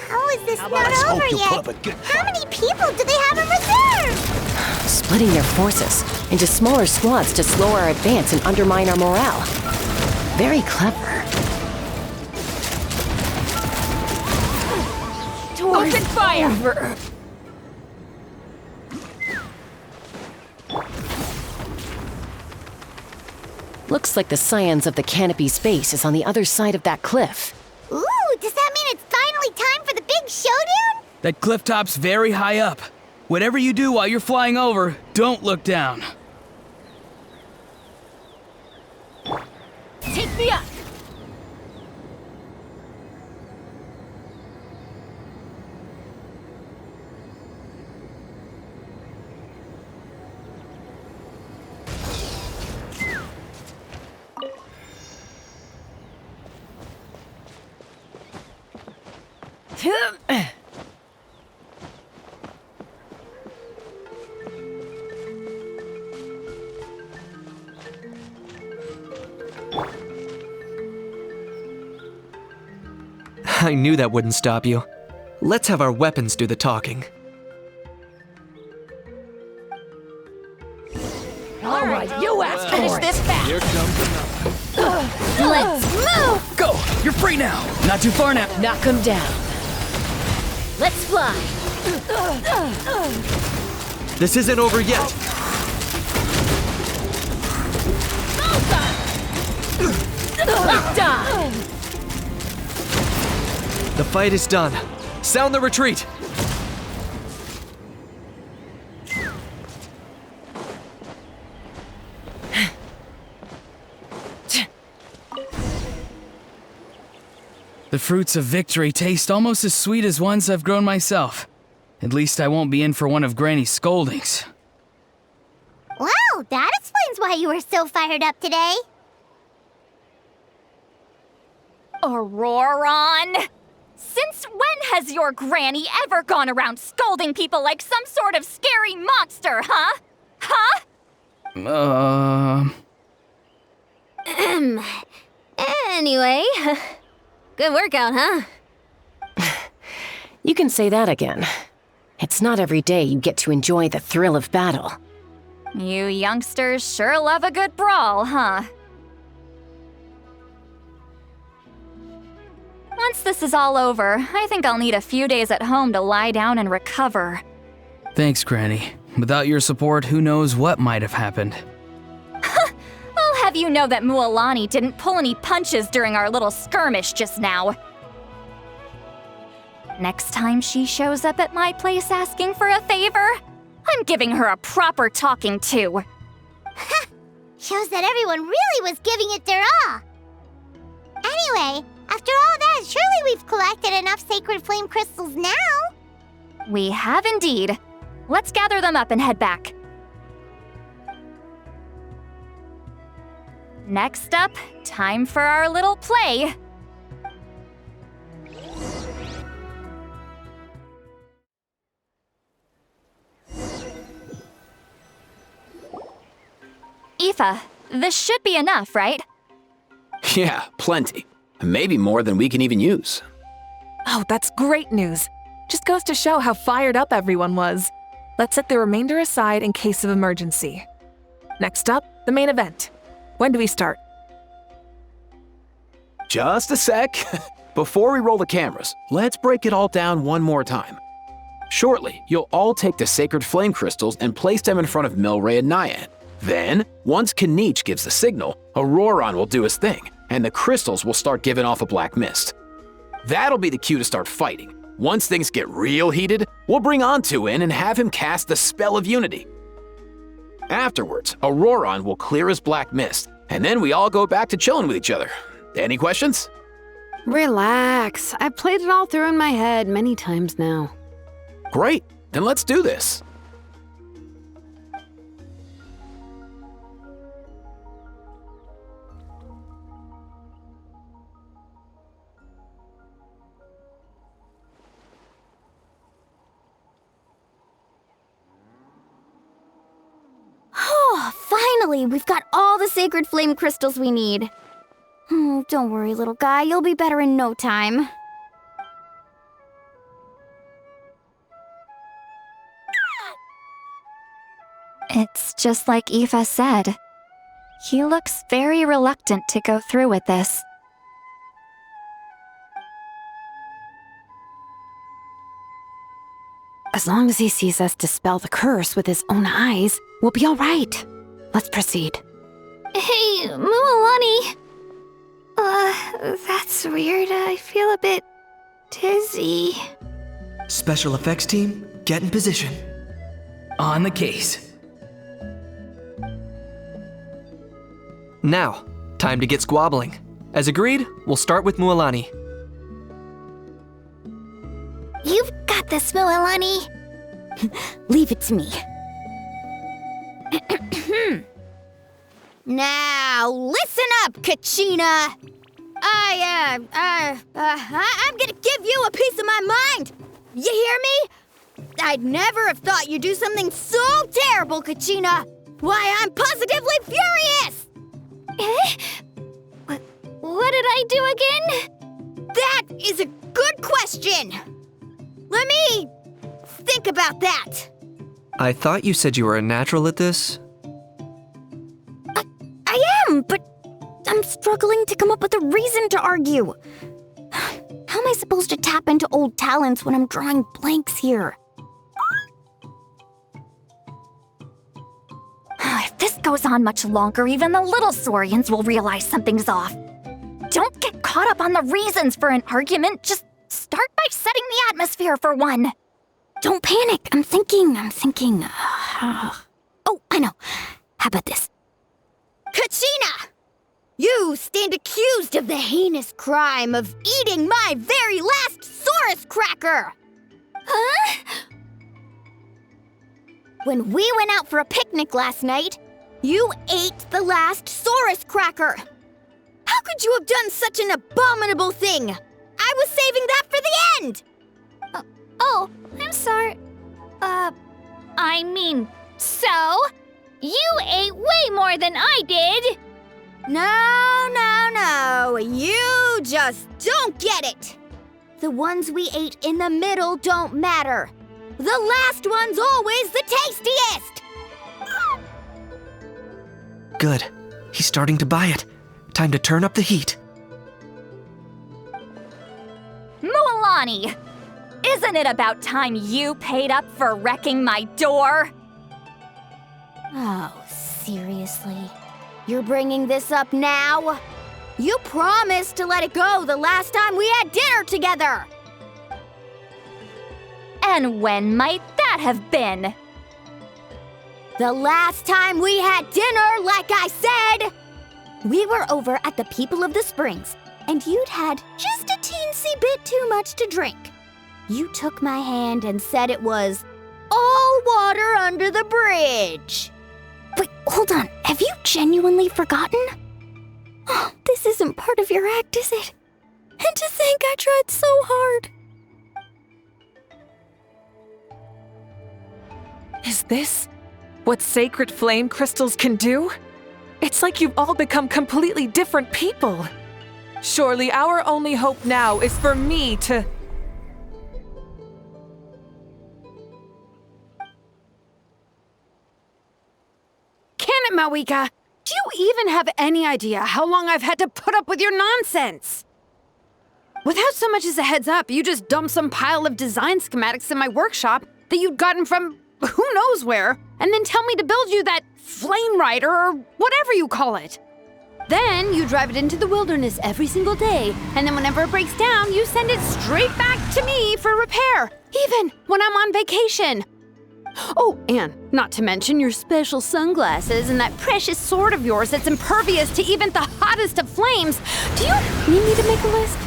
How is this not over yet? How many people do they have in reserve? Splitting their forces into smaller squads to slow our advance and undermine our morale. Very clever. Open fire! Looks like the Scions of the Canopy Space is on the other side of that cliff. Ooh, does that mean it's finally time for the big showdown? That cliff top's very high up. Whatever you do while you're flying over, don't look down. Take me up! I knew that wouldn't stop you. Let's have our weapons do the talking. All right, you asked for it. Finish this fast. Here comes another. Let's move! Go! You're free now! Not too far now. Knock him down. Let's fly. This isn't over yet. Locked on. The fight is done. Sound the retreat. The fruits of victory taste almost as sweet as ones I've grown myself. At least I won't be in for one of Granny's scoldings. Wow, that explains why you were so fired up today. Auroron! Since when has your granny ever gone around scolding people like some sort of scary monster, huh? Huh? Anyway, Good workout, huh? You can say that again. It's not every day you get to enjoy the thrill of battle. You youngsters sure love a good brawl, huh? Once this is all over, I think I'll need a few days at home to lie down and recover. Thanks, Granny. Without your support, who knows what might have happened. I'll have you know that Mualani didn't pull any punches during our little skirmish just now. Next time she shows up at my place asking for a favor, I'm giving her a proper talking to. Shows that everyone really was giving it their all. Anyway, after all that, surely we've collected enough sacred flame crystals now. We have indeed. Let's gather them up and head back. Next up, time for our little play. Aoife, this should be enough, right? Yeah, plenty. Maybe more than we can even use. Oh, that's great news. Just goes to show how fired up everyone was. Let's set the remainder aside in case of emergency. Next up, the main event. When do we start? Just a sec. Before we roll the cameras, let's break it all down one more time. Shortly, you'll all take the sacred flame crystals and place them in front of Milray and Nyan. Then, once Kinich gives the signal, Auroron will do his thing, and the crystals will start giving off a black mist. That'll be the cue to start fighting. Once things get real heated, we'll bring Antu in and have him cast the Spell of Unity. Afterwards, Auroron will clear his black mist, and then we all go back to chilling with each other. Any questions? Relax. I've played it all through in my head many times now. Great, then let's do this. Oh, finally! We've got all the sacred flame crystals we need. Don't worry, little guy. You'll be better in no time. It's just like Aoife said. He looks very reluctant to go through with this. As long as he sees us dispel the curse with his own eyes, we'll be all right. Let's proceed. Hey, Mualani. That's weird. I feel a bit dizzy. Special effects team, get in position. On the case. Now, time to get squabbling. As agreed, we'll start with Mualani. You've got this, Mualani. Leave it to me. Now, listen up, Kachina. I'm gonna give you a piece of my mind. You hear me? I'd never have thought you'd do something so terrible, Kachina. Why, I'm positively furious! What did I do again? That is a good question. Let me think about that. I thought you said you were a natural at this. I am, but I'm struggling to come up with a reason to argue. How am I supposed to tap into old talents when I'm drawing blanks here? If this goes on much longer, even the little Saurians will realize something's off. Don't get caught up on the reasons for an argument. Just start by setting the atmosphere for one. Don't panic. I'm thinking. Oh, I know. How about this? Kachina! You stand accused of the heinous crime of eating my very last Saurus cracker! Huh? When we went out for a picnic last night, you ate the last Saurus cracker! How could you have done such an abominable thing? I was saving that for the end! Oh, I'm sorry. I mean, so? You ate way more than I did! No. You just don't get it! The ones we ate in the middle don't matter. The last one's always the tastiest! Good. He's starting to buy it. Time to turn up the heat. Mualani! Isn't it about time you paid up for wrecking my door? Oh, seriously? You're bringing this up now? You promised to let it go the last time we had dinner together! And when might that have been? The last time we had dinner, like I said! We were over at the People of the Springs, and you'd had just a teensy bit too much to drink. You took my hand and said it was all water under the bridge. Wait, hold on. Have you genuinely forgotten? Oh, this isn't part of your act, is it? And to think I tried so hard. Is this what sacred flame crystals can do? It's like you've all become completely different people. Surely our only hope now is for me to... Can it, Mawika? Do you even have any idea how long I've had to put up with your nonsense? Without so much as a heads up, you just dumped some pile of design schematics in my workshop that you'd gotten from who knows where, and then tell me to build you that flame rider or whatever you call it. Then you drive it into the wilderness every single day, and then whenever it breaks down, you send it straight back to me for repair, even when I'm on vacation. Oh, and not to mention your special sunglasses and that precious sword of yours that's impervious to even the hottest of flames. Do you need me to make a list?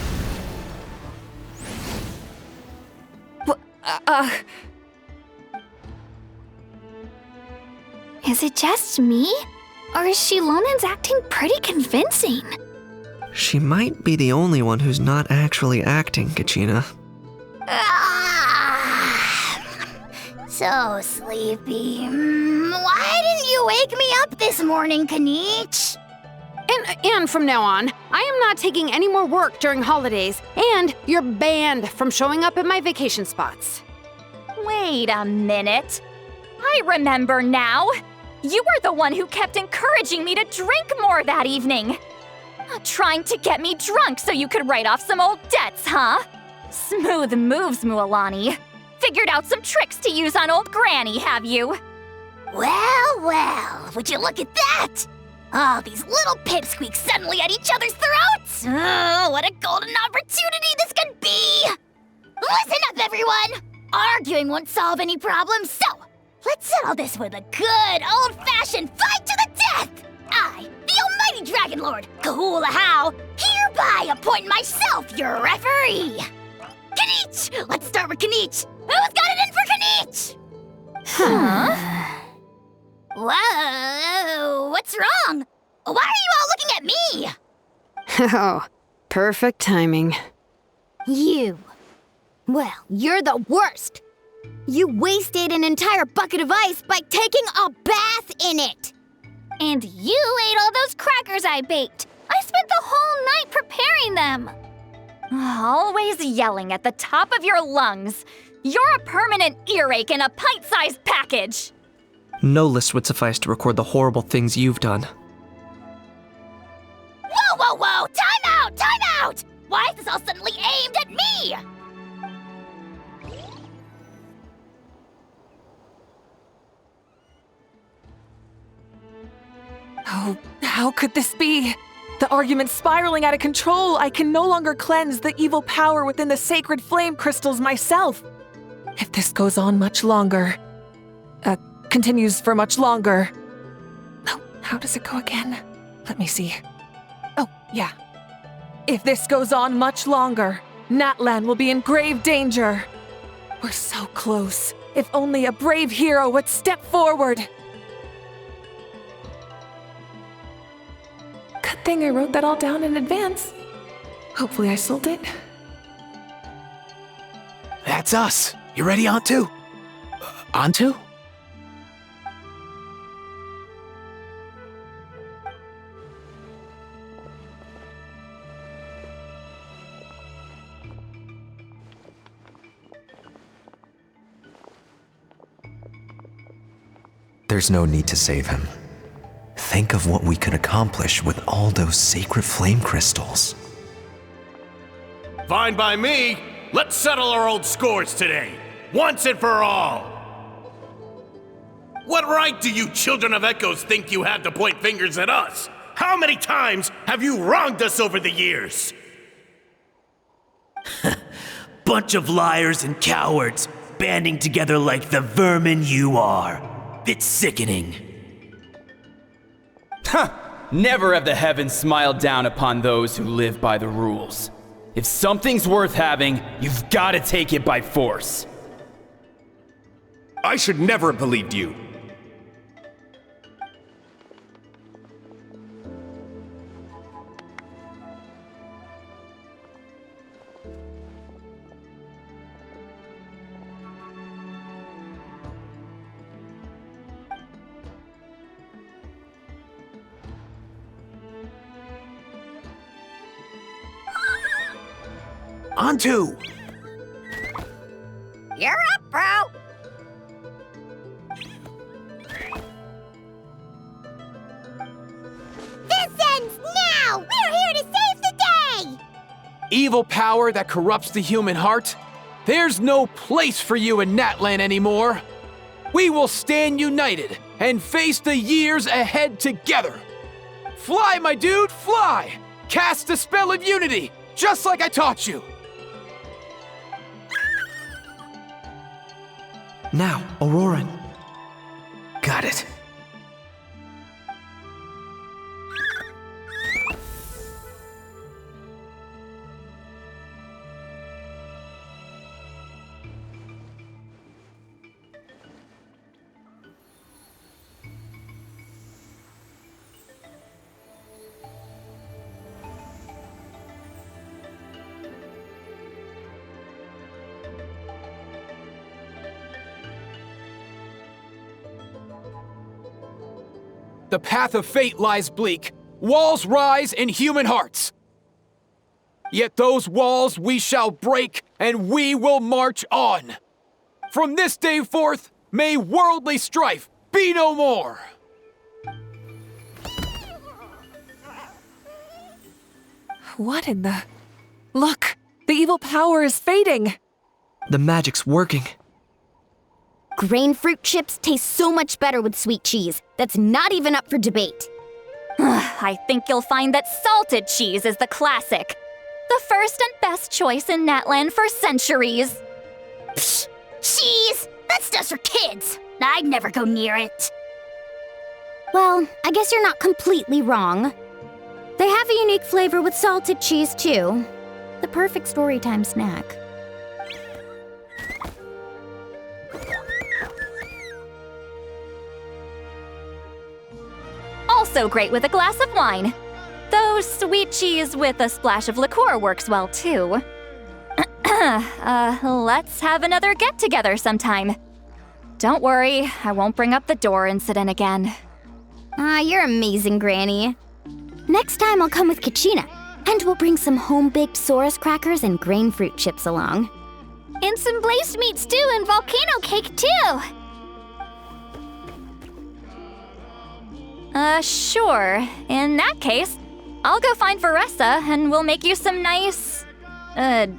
Is it just me? Or is Shilonen's acting pretty convincing? She might be the only one who's not actually acting, Kachina. So sleepy. Why didn't you wake me up this morning, Kanich? And from now on, I am not taking any more work during holidays, and you're banned from showing up at my vacation spots. Wait a minute. I remember now. You were the one who kept encouraging me to drink more that evening. Trying to get me drunk so you could write off some old debts, huh? Smooth moves, Mualani. Figured out some tricks to use on old Granny, have you? Well, would you look at that? Oh, these little pipsqueaks suddenly at each other's throats! Oh, what a golden opportunity this could be! Listen up, everyone! Arguing won't solve any problems, so let's settle this with a good old-fashioned fight to the death! I, the almighty Dragon Lord, Kahula How, hereby appoint myself your referee! Kanich! Let's start with Kanich! Who's got it in for Kanich? Huh? Whoa, what's wrong? Why are you all looking at me? Oh, perfect timing. You. Well, you're the worst. You wasted an entire bucket of ice by taking a bath in it. And you ate all those crackers I baked. I spent the whole night preparing them. Always yelling at the top of your lungs. You're a permanent earache in a pint-sized package. No list would suffice to record the horrible things you've done. Whoa! Time out! Why is this all suddenly aimed at me? Oh, how could this be? The argument's spiraling out of control. I can no longer cleanse the evil power within the sacred flame crystals myself. If this goes on much longer, continues for much longer. Oh, how does it go again? Let me see. Oh, yeah. If this goes on much longer, Natlan will be in grave danger. We're so close. If only a brave hero would step forward. Good thing I wrote that all down in advance. Hopefully I sold it. That's us. You ready, Antu? Antu? there's no need to save him. Think of what we could accomplish with all those sacred flame crystals. Fine by me. Let's settle our old scores today, once and for all. What right do you children of Echoes think you have to point fingers at us? How many times have you wronged us over the years? Bunch of liars and cowards, banding together like the vermin you are. It's sickening. Never have the heavens smiled down upon those who live by the rules. If something's worth having, you've got to take it by force. I should never have believed you. Antu! You're up, bro! This ends now! We're here to save the day! Evil power that corrupts the human heart? There's no place for you in Natlan anymore! We will stand united and face the years ahead together! Fly, my dude, fly! Cast the spell of unity, just like I taught you! Now, Auroran. Got it. The path of fate lies bleak. Walls rise in human hearts. Yet those walls we shall break, and we will march on. From this day forth, may worldly strife be no more. What in the... Look! The evil power is fading! The magic's working. Grain fruit chips taste so much better with sweet cheese. That's not even up for debate. I think you'll find that salted cheese is the classic. The first and best choice in Natlan for centuries. Psh! Cheese! That stuff's for kids! I'd never go near it. Well, I guess you're not completely wrong. They have a unique flavor with salted cheese, too. The perfect storytime snack. Also great with a glass of wine. Though sweet cheese with a splash of liqueur works well too. Let's have another get-together sometime. Don't worry, I won't bring up the door incident again. You're amazing, Granny. Next time I'll come with Kachina, and we'll bring some home-baked Saurus crackers and grain fruit chips along. And some blazed meat stew and volcano cake too! Sure. In that case, I'll go find Veressa and we'll make you some nice,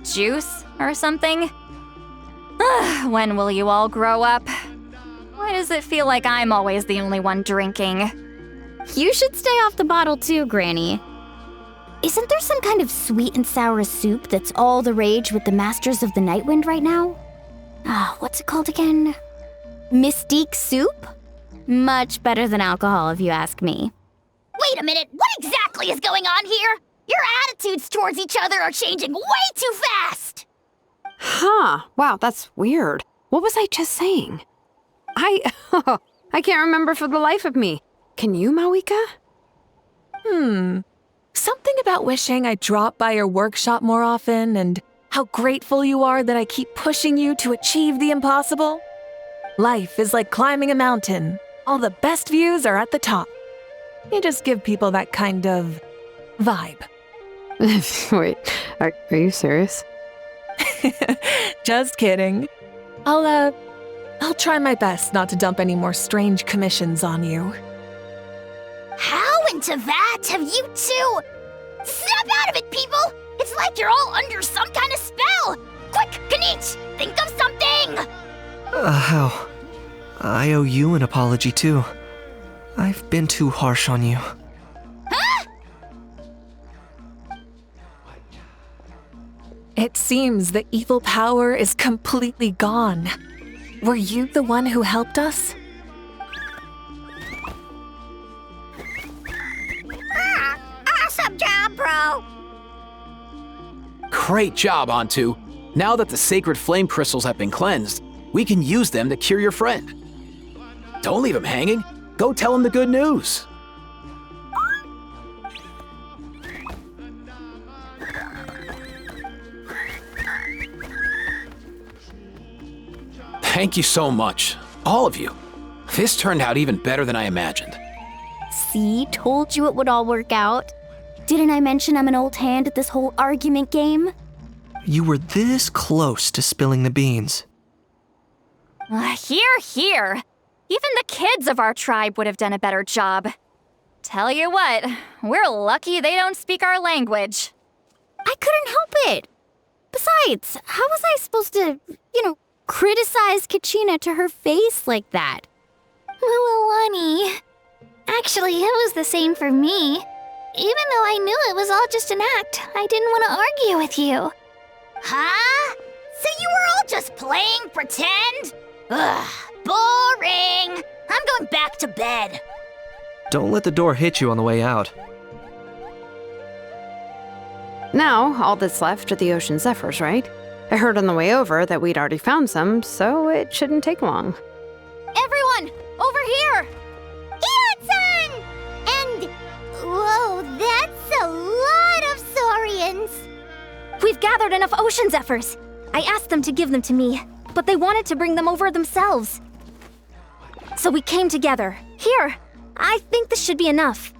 juice or something. When will you all grow up? Why does it feel like I'm always the only one drinking? You should stay off the bottle too, Granny. Isn't there some kind of sweet and sour soup that's all the rage with the Masters of the Nightwind right now? What's it called again? Mystique soup? Much better than alcohol, if you ask me. Wait a minute, what exactly is going on here? Your attitudes towards each other are changing way too fast! Huh. Wow, that's weird. What was I just saying? I can't remember for the life of me. Can you, Mawika? Something about wishing I dropped by your workshop more often and how grateful you are that I keep pushing you to achieve the impossible. Life is like climbing a mountain. All the best views are at the top. You just give people that kind of vibe. Wait, are you serious? Just kidding. I'll I'll try my best not to dump any more strange commissions on you. How into that have you two? Snap out of it, people! It's like you're all under some kind of spell! Quick, Kanich, think of something! How? I owe you an apology too. I've been too harsh on you. Huh? It seems the evil power is completely gone. Were you the one who helped us? Awesome job, bro! Great job, Antu. Now that the sacred flame crystals have been cleansed, we can use them to cure your friend. Don't leave him hanging. Go tell him the good news. Thank you so much, all of you. This turned out even better than I imagined. See, told you it would all work out. Didn't I mention I'm an old hand at this whole argument game? You were this close to spilling the beans. Here. Even the kids of our tribe would have done a better job. Tell you what, we're lucky they don't speak our language. I couldn't help it. Besides, how was I supposed to, criticize Kachina to her face like that? Mualani. Actually, it was the same for me. Even though I knew it was all just an act, I didn't want to argue with you. Huh? So you were all just playing pretend? Ugh, boring! I'm going back to bed. Don't let the door hit you on the way out. Now, all that's left are the Ocean Zephyrs, right? I heard on the way over that we'd already found some, so it shouldn't take long. Everyone, over here! Ian-san! And, whoa, that's a lot of saurians. We've gathered enough Ocean Zephyrs. I asked them to give them to me, but they wanted to bring them over themselves. So we came together. Here, I think this should be enough.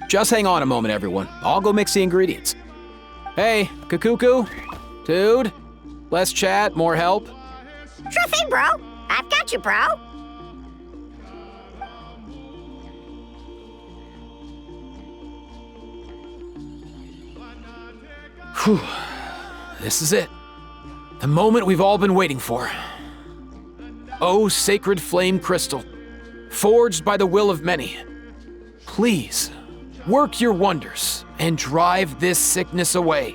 Just hang on a moment, everyone. I'll go mix the ingredients. Hey, Kakuku, dude, less chat, more help. Sure thing, bro. I've got you, bro. Whew. This is it. The moment we've all been waiting for. Oh, sacred flame crystal, forged by the will of many. Please, work your wonders and drive this sickness away.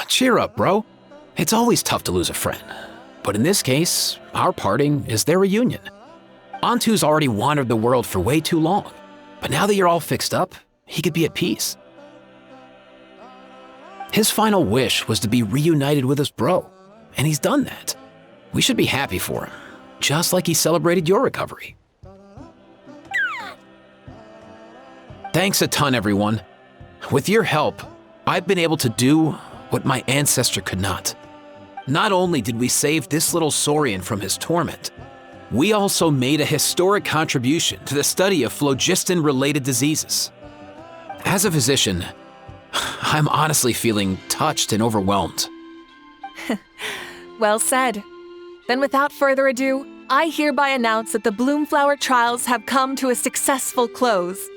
Cheer up, bro. It's always tough to lose a friend. But in this case, our parting is their reunion. Antu's already wandered the world for way too long. But now that you're all fixed up, he could be at peace. His final wish was to be reunited with his bro, and he's done that. We should be happy for him, just like he celebrated your recovery. Thanks a ton, everyone. With your help, I've been able to do what my ancestor could not. Not only did we save this little Saurian from his torment, we also made a historic contribution to the study of phlogiston-related diseases. As a physician, I'm honestly feeling touched and overwhelmed. Well said. Then without further ado, I hereby announce that the Bloomflower trials have come to a successful close.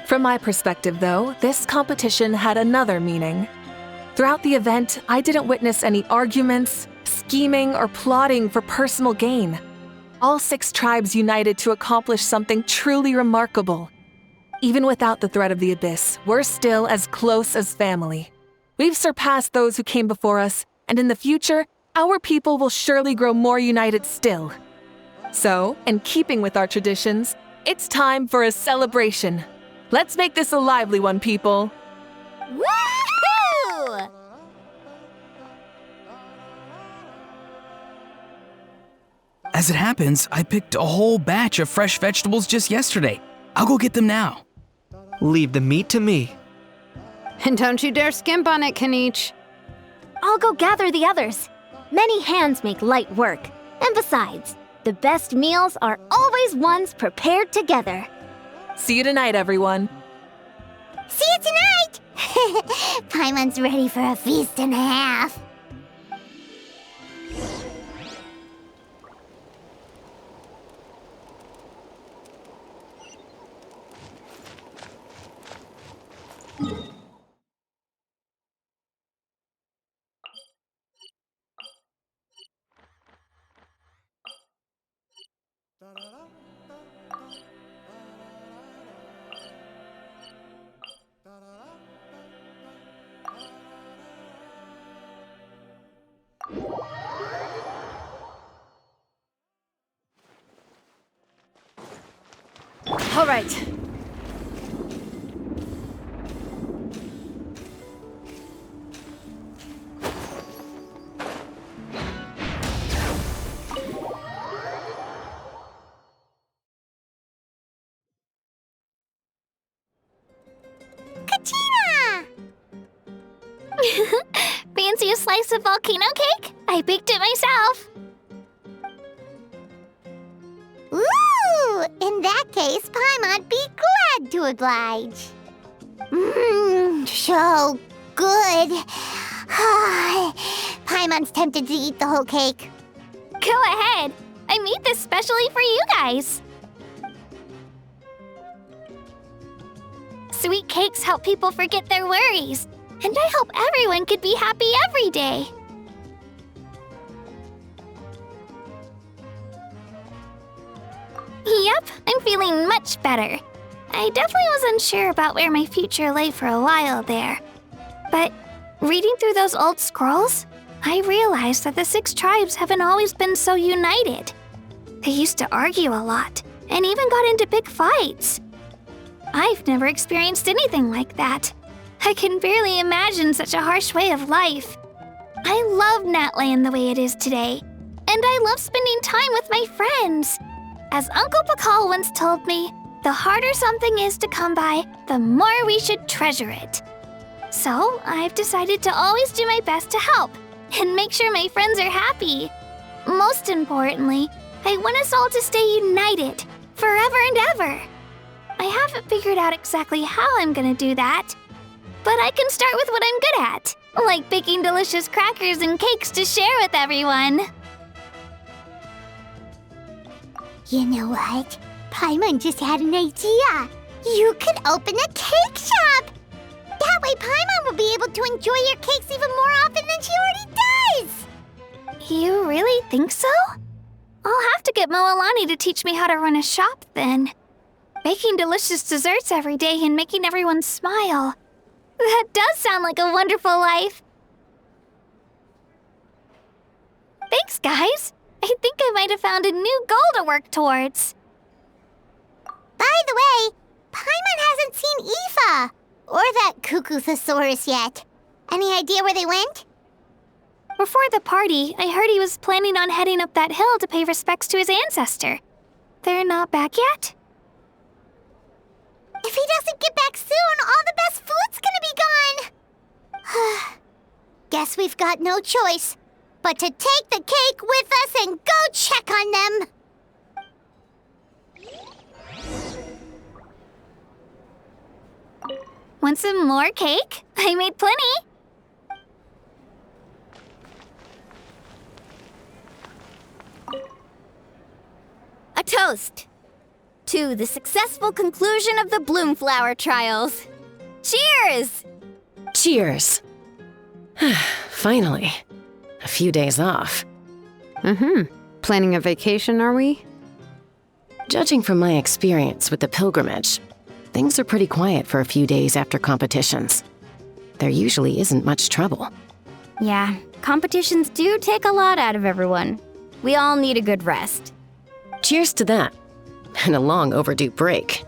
From my perspective, though, this competition had another meaning. Throughout the event, I didn't witness any arguments, scheming, or plotting for personal gain. All 6 tribes united to accomplish something truly remarkable. Even without the threat of the Abyss, we're still as close as family. We've surpassed those who came before us, and in the future, our people will surely grow more united still. So, in keeping with our traditions, it's time for a celebration. Let's make this a lively one, people. Woohoo! As it happens, I picked a whole batch of fresh vegetables just yesterday. I'll go get them now. Leave the meat to me. And don't you dare skimp on it, Kanich. I'll go gather the others. Many hands make light work. And besides, the best meals are always ones prepared together. See you tonight, everyone. See you tonight! Paimon's ready for a feast and a half. All right. Fancy a slice of volcano cake? I baked it myself. Ooh! In that case, Paimon'd be glad to oblige. So good. Paimon's tempted to eat the whole cake. Go ahead. I made this specially for you guys. Sweet cakes help people forget their worries. And I hope everyone could be happy every day. Yep, I'm feeling much better. I definitely wasn't sure about where my future lay for a while there. But reading through those old scrolls, I realized that the 6 tribes haven't always been so united. They used to argue a lot, and even got into big fights. I've never experienced anything like that. I can barely imagine such a harsh way of life. I love Natlan the way it is today, and I love spending time with my friends. As Uncle Pakal once told me, the harder something is to come by, the more we should treasure it. So I've decided to always do my best to help and make sure my friends are happy. Most importantly, I want us all to stay united, forever and ever. I haven't figured out exactly how I'm gonna do that, but I can start with what I'm good at, like baking delicious crackers and cakes to share with everyone. You know what? Paimon just had an idea. You could open a cake shop! That way Paimon will be able to enjoy your cakes even more often than she already does! You really think so? I'll have to get Moalani to teach me how to run a shop then. Baking delicious desserts every day and making everyone smile. That does sound like a wonderful life. Thanks, guys. I think I might have found a new goal to work towards. By the way, Paimon hasn't seen Aoife or that Cuckoo-thasaurus yet. Any idea where they went? Before the party, I heard he was planning on heading up that hill to pay respects to his ancestor. They're not back yet? If he doesn't get back soon, all the best food's gonna be gone! Guess we've got no choice but to take the cake with us and go check on them! Want some more cake? I made plenty. A toast to the successful conclusion of the Bloomflower trials. Cheers! Cheers. Finally. A few days off. Planning a vacation, are we? Judging from my experience with the pilgrimage, things are pretty quiet for a few days after competitions. There usually isn't much trouble. Yeah, competitions do take a lot out of everyone. We all need a good rest. Cheers to that. And a long overdue break.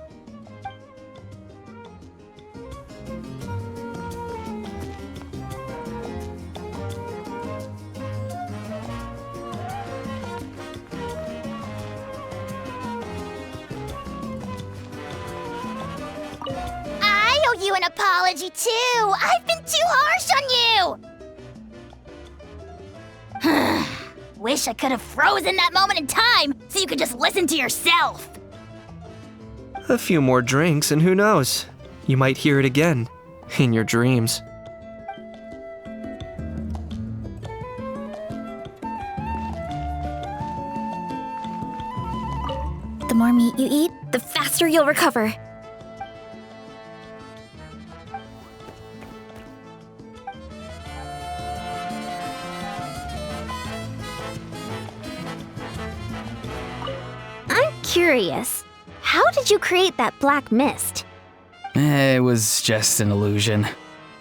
I owe you an apology, too! I've been too harsh on you! Wish I could have frozen that moment in time so you could just listen to yourself! A few more drinks, and who knows? You might hear it again in your dreams. The more meat you eat, the faster you'll recover. I'm curious. How did you create that black mist? It was just an illusion.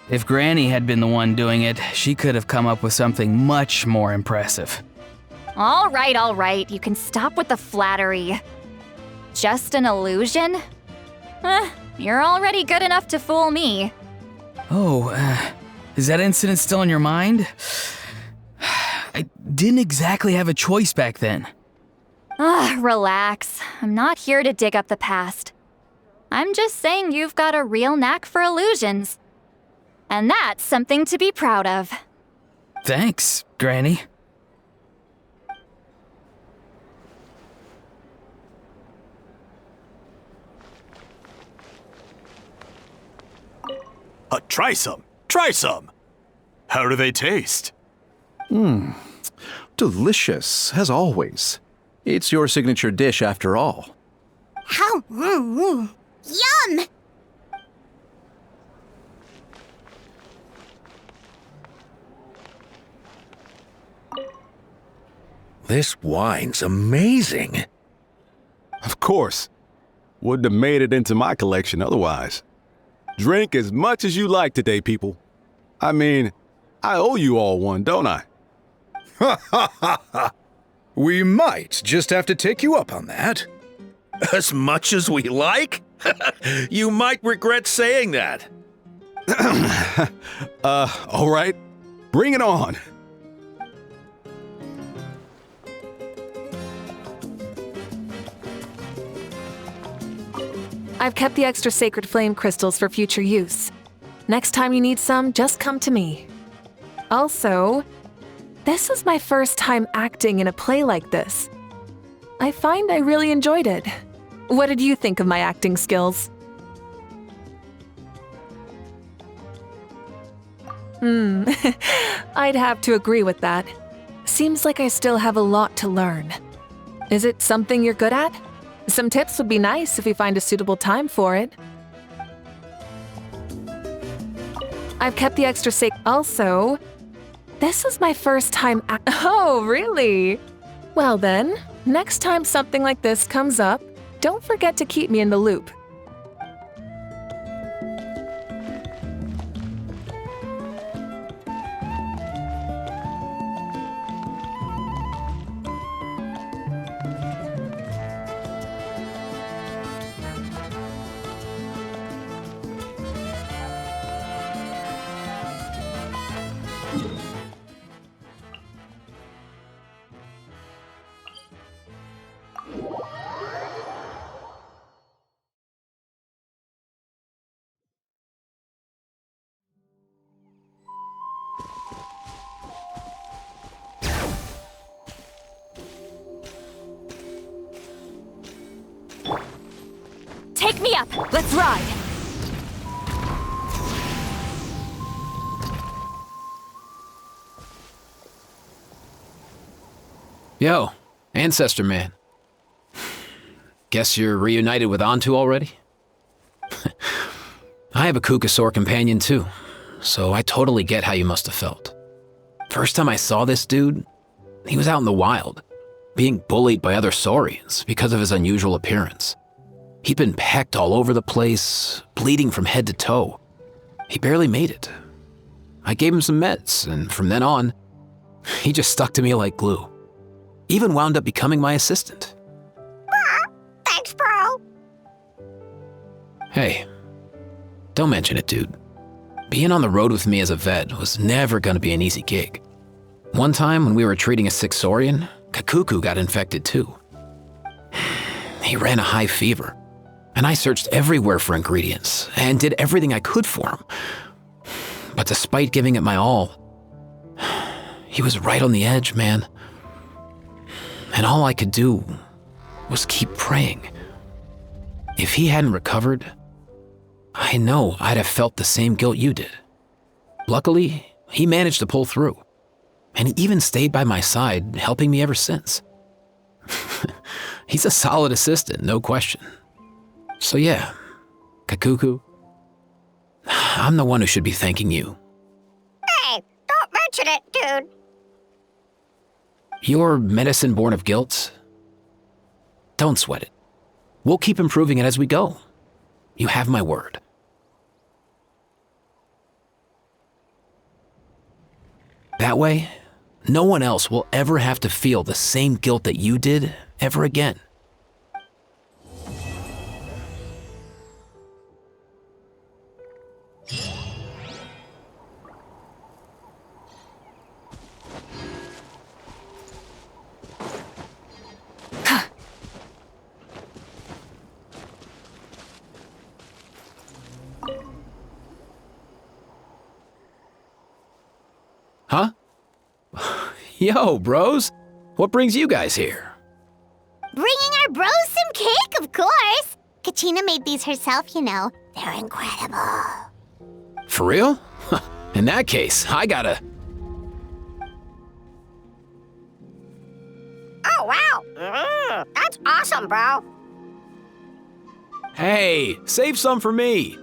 If Granny had been the one doing it, she could have come up with something much more impressive. All right. You can stop with the flattery. Just an illusion? You're already good enough to fool me. Oh, is that incident still in your mind? I didn't exactly have a choice back then. Relax. I'm not here to dig up the past. I'm just saying you've got a real knack for illusions. And that's something to be proud of. Thanks, Granny. Try some. Try some. How do they taste? Delicious, as always. It's your signature dish after all. How? Yum! This wine's amazing. Of course. Wouldn't have made it into my collection otherwise. Drink as much as you like today, people. I mean, I owe you all one, don't I? Ha ha ha ha! We might just have to take you up on that. As much as we like? You might regret saying that. All right. Bring it on. I've kept the extra sacred flame crystals for future use. Next time you need some, just come to me. Also, this is my first time acting in a play like this. I find I really enjoyed it. What did you think of my acting skills? I'd have to agree with that. Seems like I still have a lot to learn. Is it something you're good at? Some tips would be nice if we find a suitable time for it. I've kept the extra safe. Also, this is my first time. Oh, really? Well then, next time something like this comes up, don't forget to keep me in the loop. Take me up! Let's ride! Yo, Ancestor Man. Guess you're reunited with Onto already? I have a Kukasaur companion too, so I totally get how you must have felt. First time I saw this dude, he was out in the wild, being bullied by other saurians because of his unusual appearance. He'd been pecked all over the place, bleeding from head to toe. He barely made it. I gave him some meds, and from then on, he just stuck to me like glue. Even wound up becoming my assistant. Thanks, bro. Hey, don't mention it, dude. Being on the road with me as a vet was never gonna be an easy gig. One time when we were treating a sick saurian, Kakuku got infected too. He ran a high fever, and I searched everywhere for ingredients and did everything I could for him. But despite giving it my all, he was right on the edge, man. And all I could do was keep praying. If he hadn't recovered, I know I'd have felt the same guilt you did. Luckily, he managed to pull through, and he even stayed by my side, helping me ever since. He's a solid assistant, no question. So yeah, Kakuku, I'm the one who should be thanking you. Hey, don't mention it, dude. Your medicine born of guilt? Don't sweat it. We'll keep improving it as we go. You have my word. That way, no one else will ever have to feel the same guilt that you did ever again. Huh? Yo, bros. What brings you guys here? Bringing our bros some cake, of course. Kachina made these herself, you know. They're incredible. For real? In that case, I gotta... Oh, wow. That's awesome, bro. Hey, save some for me.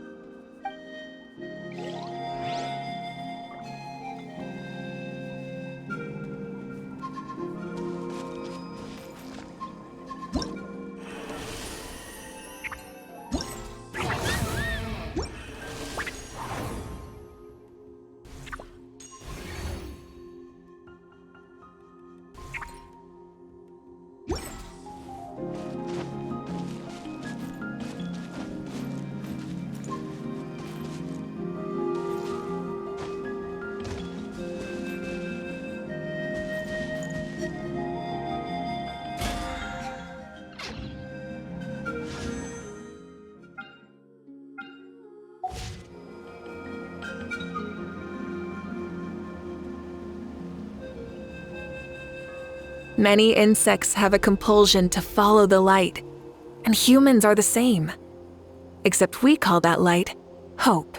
Many insects have a compulsion to follow the light, and humans are the same. Except we call that light hope.